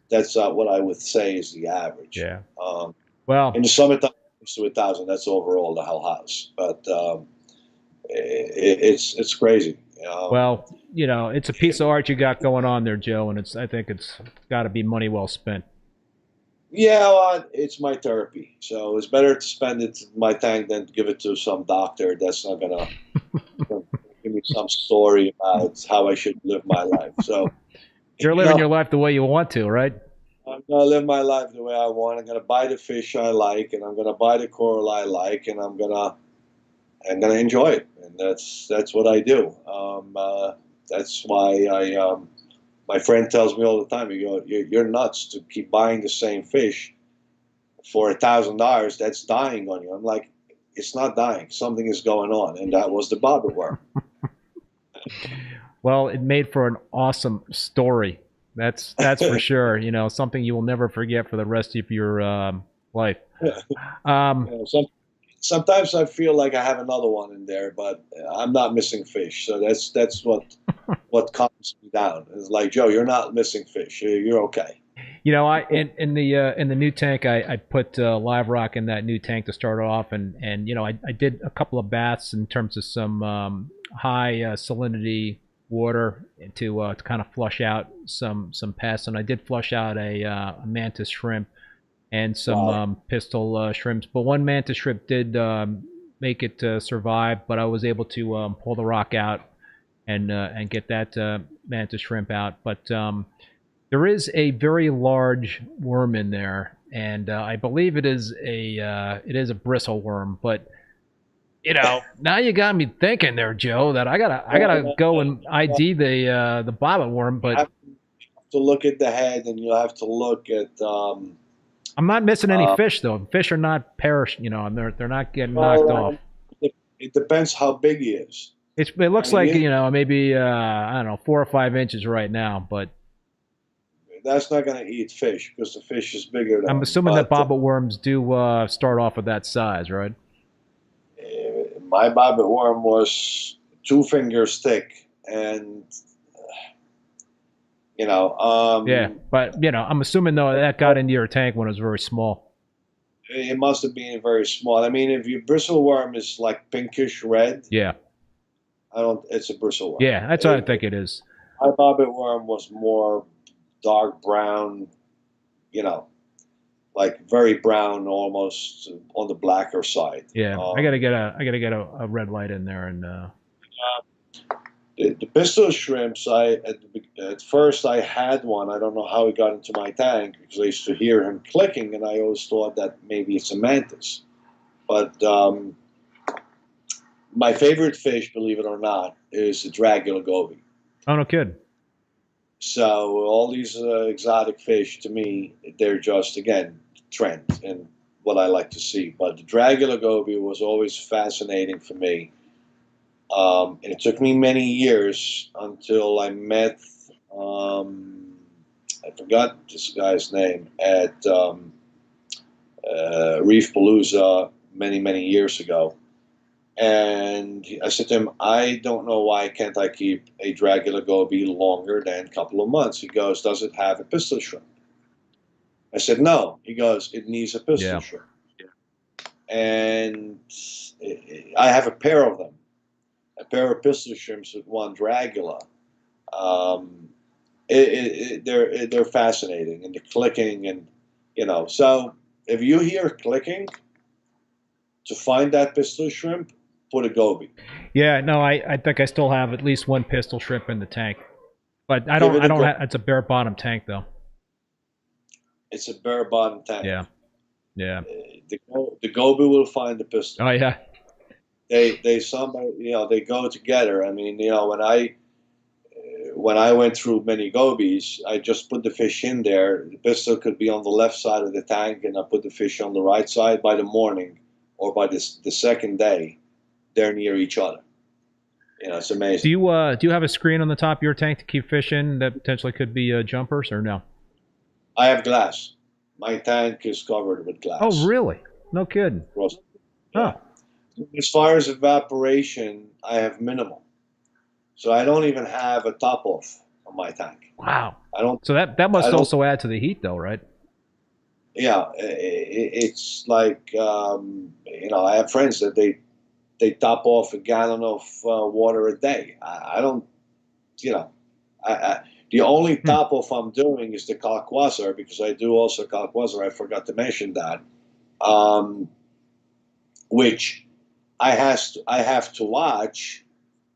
That's what I would say is the average. Yeah. Well, in the summertime, it's to 1,000. That's overall the whole house, but it's crazy. Well, it's a piece of art you got going on there, Joe, and I think it's got to be money well spent. Yeah, well, it's my therapy, so it's better to spend it in my tank than to give it to some doctor that's not gonna give me some story about how I should live my life. So you're living your life the way you want to, right? I'm gonna live my life the way I want. I'm gonna buy the fish I like, and I'm gonna buy the coral I like, and I'm gonna enjoy it, and that's what I do. That's why my friend tells me all the time, you're nuts to keep buying the same fish for $1,000. That's dying on you. I'm like, it's not dying. Something is going on, and that was the bobber worm. Well, it made for an awesome story. That's for sure. Something you will never forget for the rest of your life. sometimes I feel like I have another one in there, but I'm not missing fish. So that's what calms me down. It's like, Joe, you're not missing fish. You're okay. You know, I in the new tank, I put live rock in that new tank to start off, and you know, I did a couple of baths in terms of some high salinity water to kind of flush out some pests, and I did flush out a mantis shrimp and some Wow. pistol shrimps, but one mantis shrimp did make it survive, but I was able to pull the rock out and get that mantis shrimp out, but there is a very large worm in there, and I believe it is a bristle worm. But you know, now you got me thinking there, Joe, that I gotta go and ID the bobbit worm. You But have to look at the head, and you have to look at. I'm not missing any Uh, fish though. Fish are not perish. You know, and they're not getting knocked well, off. it depends how big he is. It I looks mean, like, you know, maybe I don't know, 4 or 5 inches right now, but that's not going to eat fish because the fish is bigger than I'm him. assuming that But bobbit worms do start off with that size, right? my bobbit worm was 2 fingers thick, and you know, Yeah, but you know, I'm assuming though that got into your tank when it was very small. it must have been very small. I mean, if your bristle worm is like pinkish red, Yeah, I don't. It's a bristle worm. yeah, that's what I think it is. My bobbit worm was more dark brown. You know, like very brown, almost on the blacker side. Yeah, I gotta get a red light in there, and The pistol shrimps, at first I had one. I don't know how he got into my tank because I used to hear him clicking, and I always thought that maybe it's a mantis. But my favorite fish, believe it or not, is the Dragula goby. oh no kid. So all these exotic fish, to me, they're just again trend and what I like to see. But the Dragula goby was always fascinating for me. And it took me many years until I met, I forgot this guy's name, at Reef Palooza many years ago. And I said to him, I don't know why can't I keep a Dragula goby longer than a couple of months. He goes, does it have a pistol shrimp? I said, no. He goes, it needs a pistol Yeah, shrimp. And I have a pair of them, a pair of pistol shrimps with one Dragula. Um, they're fascinating, and the clicking, and you know. So if you hear clicking to find that pistol shrimp, put a goby. yeah. No, I think I still have at least one pistol shrimp in the tank, but Give it I a don't go. have. It's a bare bottom tank though. It's a bare bottom tank. Yeah, yeah. The goby will find the pistol. Oh yeah, They somebody, you know, they go together. I mean, you know, when I went through many gobies, I just put the fish in there. The pistol could be on the left side of the tank, and I put the fish on the right side. By the morning, or by the second day, they're near each other. You know, it's amazing. do you have a screen on the top of your tank to keep fish in that potentially could be jumpers or no? I have glass. My tank is covered with Oh glass. really? No kidding. Roast- Oh Yeah. As far as evaporation, I have minimal. So I don't even have a top off on my tank. wow. I don't. So that I must don't. also add to the heat though, right? Yeah, it's like you know. I have friends that they top off a gallon of water a day. I don't. You know, the only Hmm. top off I'm doing is the Kalkwasser because I do also Kalkwasser. I forgot to mention that, um, which I have to watch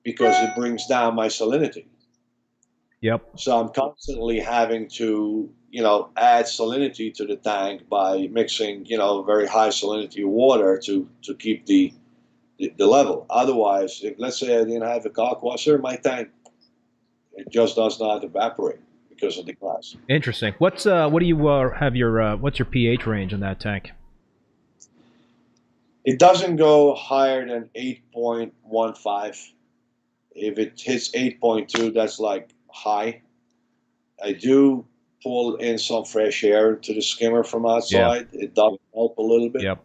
because it brings down my salinity. Yep. So I'm constantly having to, you know, add salinity to the tank by mixing, you know, very high salinity water to keep the level. Otherwise, if let's say I didn't have a Kalkwasser, my tank it just does not evaporate because of the glass. Interesting. What do you have your what's your pH range in that tank? It doesn't go higher than 8.15. If it hits 8.2, that's like high. I do pull in some fresh air to the skimmer from Yeah. outside. It does help a little bit. Yep.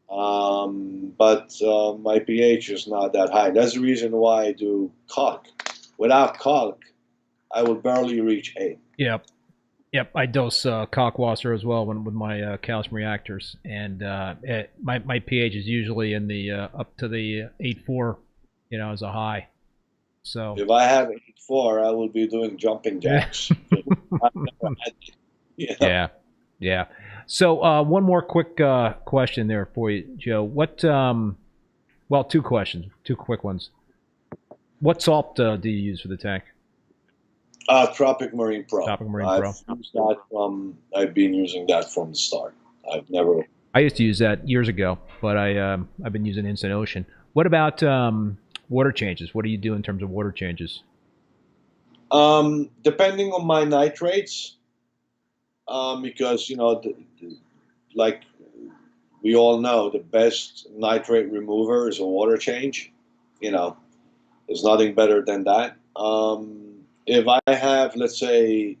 But my pH is not that high. That's the reason why I do Kalk. Without Kalk, I will barely reach 8. Yep. Yep, I dose Kalkwasser as well with my calcium reactors, and my pH is usually in the up to the 8.4, as a high. So If I have 8.4, I will be doing jumping jacks. I've never had it, yeah, yeah. So one more quick question there for you, Joe. What? Well, two questions, two quick ones. What salt do you use for the tank? Tropic Marine Pro. Tropic Marine Pro. I've been using that from the start. I've never. I used to use that years ago, but I've been using Instant Ocean. What about water changes? What do you do in terms of water changes? Depending on my nitrates, because like we all know, the best nitrate remover is a water change. There's nothing better than that. If I have, let's say,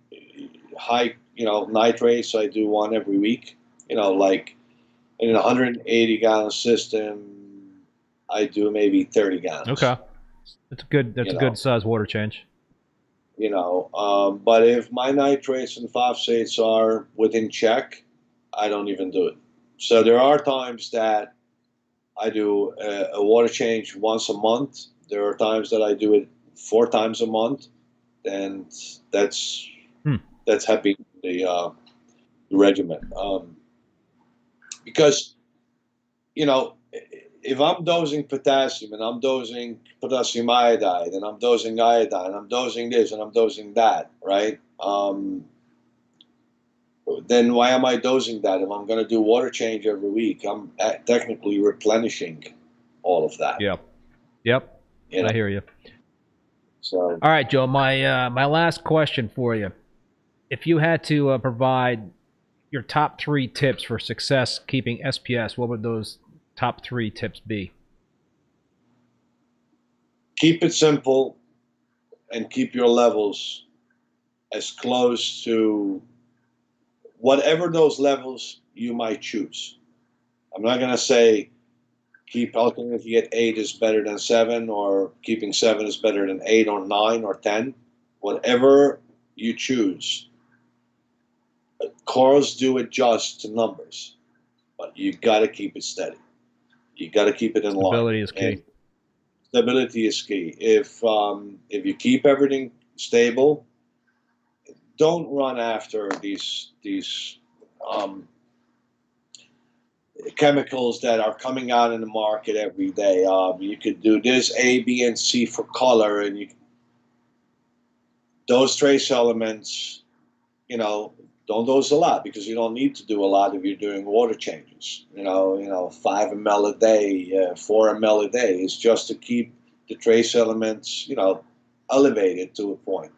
high, nitrates, I do one every week. Like in a 180-gallon system, I do maybe 30 gallons. Okay, that's good. That's a good size water change. But if my nitrates and phosphates are within check, I don't even do it. So there are times that I do a water change once a month. There are times that I do it 4 times a month, and that's having the regimen. Because if I'm dosing potassium and I'm dosing potassium iodide and I'm dosing iodine, I'm dosing this and I'm dosing that, right? Then why am I dosing that? If I'm going to do water change every week, I'm technically replenishing all of that. Yep. I hear you. So, all right, Joe. My last question for you: if you had to provide your top 3 tips for success keeping SPS, what would those top 3 tips be? Keep it simple and keep your levels as close to whatever those levels you might choose. I'm not going to say keep alkalinity at 8 is better than 7, or keeping 7 is better than 8 or 9 or 10. Whatever you choose. Corals do adjust to numbers, but you got to keep it steady. You got to keep it in line. Stability is key. Stability is key. If you keep everything stable, don't run after these chemicals that are coming out in the market every day. You could do this A, B, and C for color, and those trace elements, don't dose a lot, because you don't need to do a lot if you're doing water changes. 5 ml a day, 4 ml a day is just to keep the trace elements, elevated to a point.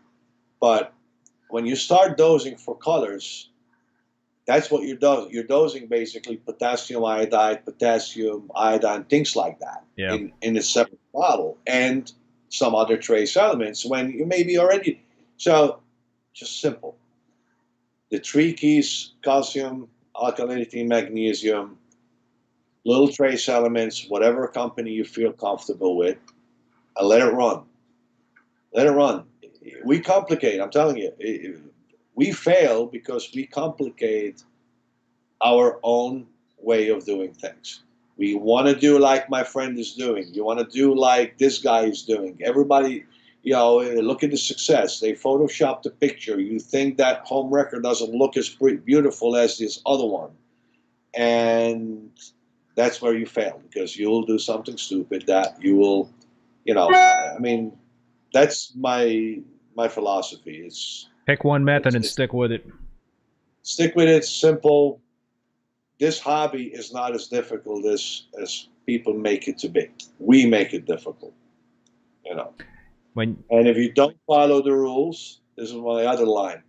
But when you start dosing for colors, that's what you're dosing. You're dosing basically potassium iodide, things like that in a separate bottle, and some other trace elements when you maybe already. So just simple. The 3 keys: calcium, alkalinity, magnesium, little trace elements, whatever company you feel comfortable with, and let it run. Let it run. We complicate, I'm telling you. We fail because we complicate our own way of doing things. We want to do like my friend is doing. You want to do like this guy is doing. Everybody, look at the success. They Photoshop the picture. You think that home record doesn't look as beautiful as this other one. And that's where you fail, because you'll do something stupid that you will, that's my philosophy. It's pick one method and stick with it. Stick with it, simple. This hobby is not as difficult as people make it to be. We make it difficult, And if you don't follow the rules, this is my other line: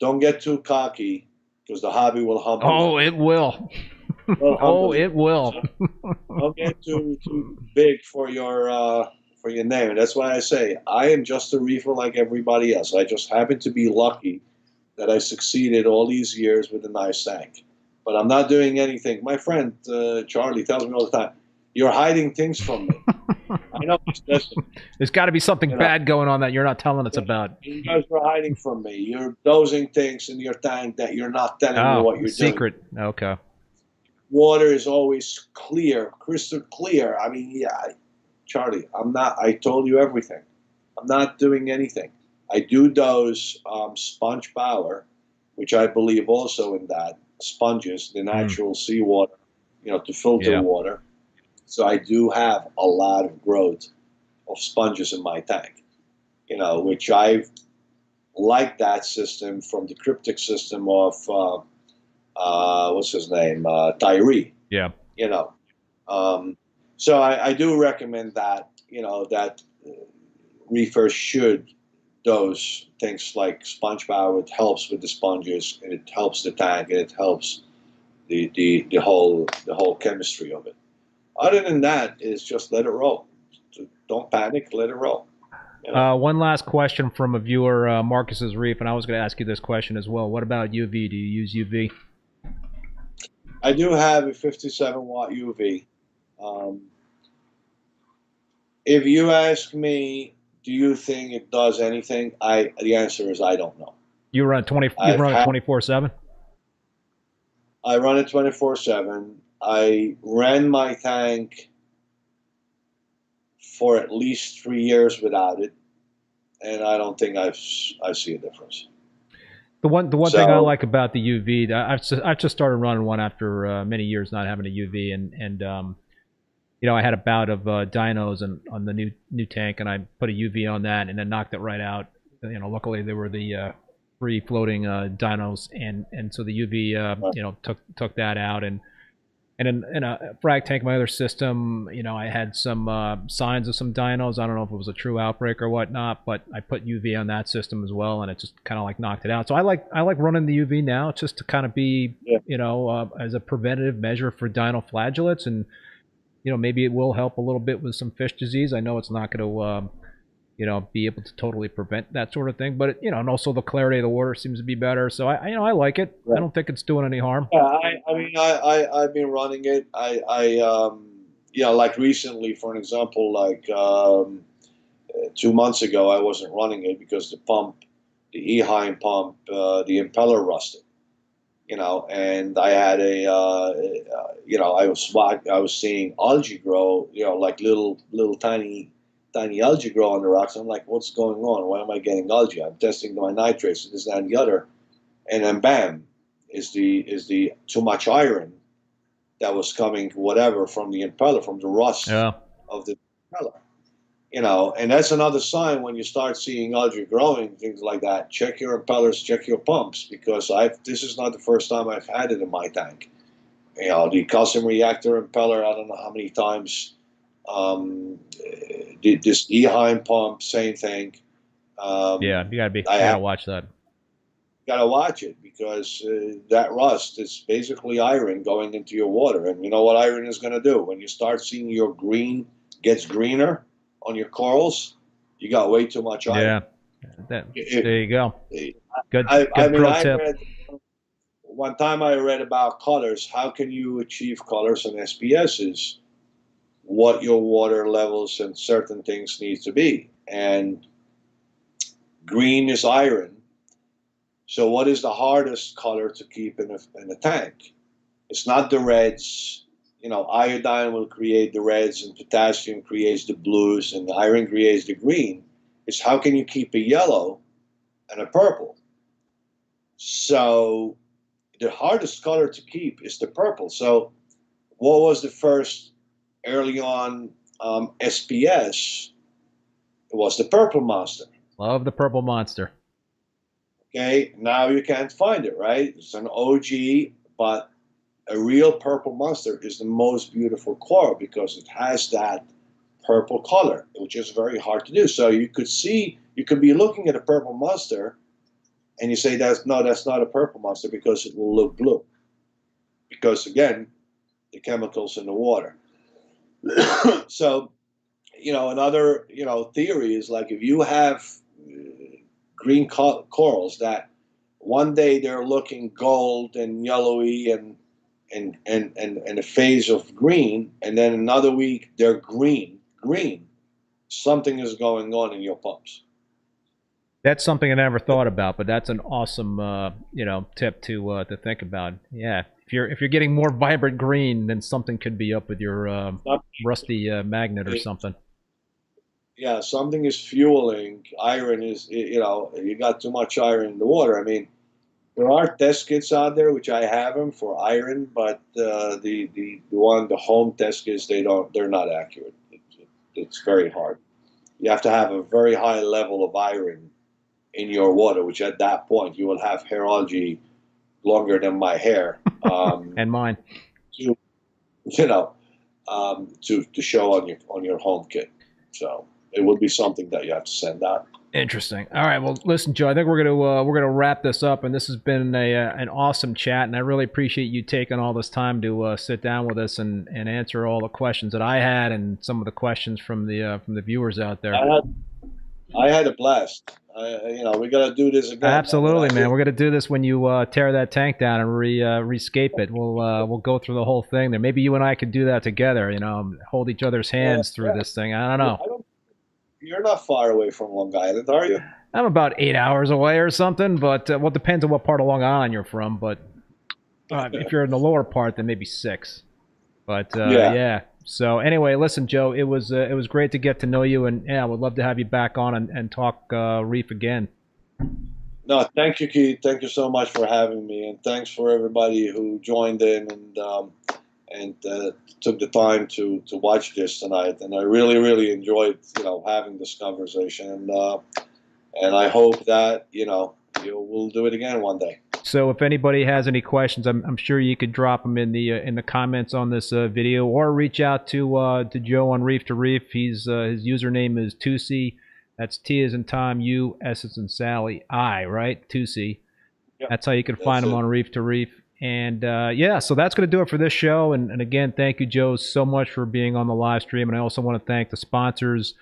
don't get too cocky, because the hobby will humble you. Oh, it will. It will. Don't get too big for your name. And that's why I say I am just a reefer like everybody else. I just happen to be lucky that I succeeded all these years with a nice tank. but I'm not doing anything. My friend Charlie tells me all the time, "You're hiding things from me." I know. Listen, There's got to be something bad going on that you're not telling us about. you guys are hiding from me. You're dosing things in your tank that you're not telling me what you're secret. doing. Okay. Water is always clear, crystal clear. I mean, yeah, Charlie, I'm not. I told you everything. I'm not doing anything. I do dose sponge power, which I believe also in that sponges, the natural seawater, to filter water. So I do have a lot of growth of sponges in my tank, which I like that system from the cryptic system of what's his name, Tyree. Yeah. So I do recommend that that reefers should dose things like sponge power. It helps with the sponges, and it helps the tank, and it helps the whole chemistry of it. Other than that, it's just let it roll. Don't panic, let it roll. One last question from a viewer, Marcus's Reef, and I was going to ask you this question as well. What about UV? Do you use UV? I do have a 57-watt UV. If you ask me, do you think it does anything? The answer is I don't know. You run 24/7? I run it 24/7. I ran my tank for at least 3 years without it, and I don't think I see a difference. The one thing I like about the UV, I've just started running one after many years not having a UV, and I had a bout of dinos on the new tank, and I put a UV on that, and then knocked it right out. Luckily they were the free floating dinos, and so the UV took that out, and in a frag tank, my other system, I had some signs of some dinos. I don't know if it was a true outbreak or whatnot, but I put UV on that system as well, and it just kind of like knocked it out. So I like running the UV now, just to kind of be, as a preventative measure for dino flagellates, and maybe it will help a little bit with some fish disease. I know it's not going to be able to totally prevent that sort of thing, but and also the clarity of the water seems to be better. So I like it. Right. I don't think it's doing any harm. Yeah, I mean, I've been running it. Like recently, for an example, like 2 months ago, I wasn't running it because the Eheim pump, the impeller rusted. And I had I was seeing algae grow, like little tiny algae grow on the rocks. I'm like, what's going on? Why am I getting algae? I'm testing my nitrates, this, that, and the other, and then bam, is the too much iron that was coming, whatever, from the impeller, from the rust of the impeller. And that's another sign when you start seeing algae growing, things like that. Check your impellers, check your pumps, because this is not the first time I've had it in my tank. The calcium reactor impeller, I don't know how many times. This Eheim pump, same thing. You gotta watch that. Gotta watch it, because that rust is basically iron going into your water, and you know what iron is going to do when you start seeing your green gets greener on your corals. You got way too much iron. Yeah, there you go. Good pro tip. One time I read about colors. How can you achieve colors in SPSs? What your water levels and certain things need to be. And green is iron. So what is the hardest color to keep in a tank? It's not the reds. Iodine will create the reds, and potassium creates the blues, and the iron creates the green. It's how can you keep a yellow and a purple? So the hardest color to keep is the purple. So what was the first early on SPS? It was the purple monster. Love the purple monster. Okay, now you can't find it, right? It's an OG, but a real purple monster is the most beautiful coral because it has that purple color, which is very hard to do. So you could be looking at a purple monster, and you say that's not a purple monster because it will look blue. Because again, the chemicals in the water. So, another theory is like if you have green corals that one day they're looking gold and yellowy and a phase of green, and then another week they're green. Something is going on in your pumps. That's something I never thought about, but that's an awesome tip to think about. Yeah, if you're getting more vibrant green, then something could be up with your rusty magnet or something. Yeah, something is fueling. Iron is, you got too much iron in the water. I mean, there are test kits out there, which I have them for iron, but the home test kits, they're not accurate. It's very hard. You have to have a very high level of iron in your water, which at that point you will have hairology longer than my hair. And mine. To, to show on your home kit. So it would be something that you have to send out. Interesting. All right. Well, listen, Joe. I think we're gonna wrap this up, and this has been an awesome chat, and I really appreciate you taking all this time to sit down with us and answer all the questions that I had and some of the questions from the viewers out there. I had a blast. We got to do this again. Absolutely, man. We're gonna do this when you tear that tank down and rescape it. We'll go through the whole thing there. Maybe you and I could do that together. Hold each other's hands through this thing. I don't know. You're not far away from Long Island, are you? I'm about 8 hours away or something, but well, depends on what part of Long Island you're from. But if you're in the lower part, then maybe 6. But yeah. So anyway, listen, Joe, it was great to get to know you, and yeah, I would love to have you back on and talk Reef again. No, thank you, Keith. Thank you so much for having me, and thanks for everybody who joined in and took the time to watch this tonight. And I really, really enjoyed having this conversation, and I hope that we'll do it again one day. So if anybody has any questions, I'm sure you could drop them in the comments on this video, or reach out to Joe on Reef to Reef. His username is TUSI. That's T as in Tom, U, S as in Sally, I, right? TUSI. Yep. That's how you can find him on Reef to Reef. And yeah, so that's going to do it for this show. And again, thank you, Joe, so much for being on the live stream. And I also want to thank the sponsors,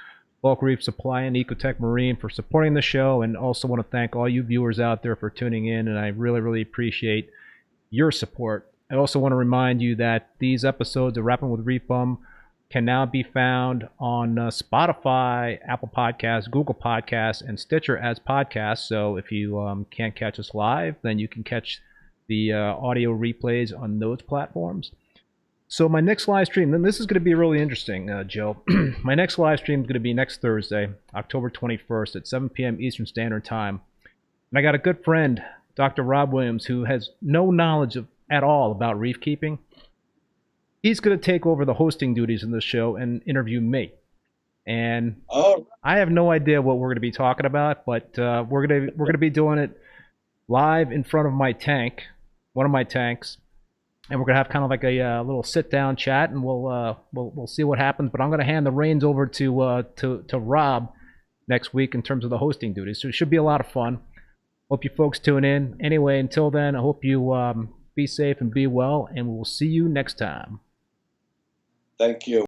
Bulk Reef Supply and Ecotech Marine, for supporting the show. And also want to thank all you viewers out there for tuning in. And I really, really appreciate your support. I also want to remind you that these episodes of Rappin with ReefBum can now be found on Spotify, Apple Podcasts, Google Podcasts, and Stitcher as podcasts. So if you can't catch us live, then you can catch the audio replays on those platforms. So my next live stream, then this is going to be really interesting, Joe. My next live stream is going to be next Thursday, October 21st at 7 p.m. Eastern Standard Time. And I got a good friend, Dr. Rob Williams, who has no knowledge at all about reef keeping. He's going to take over the hosting duties in this show and interview me. And I have no idea what we're going to be talking about, but we're going to be doing it live in front of my tank, one of my tanks, and we're gonna have kind of like a little sit-down chat, and we'll see what happens. But I'm gonna hand the reins over to Rob next week in terms of the hosting duties. So it should be a lot of fun. Hope you folks tune in. Anyway, until then, I hope you be safe and be well, and we'll see you next time. Thank you.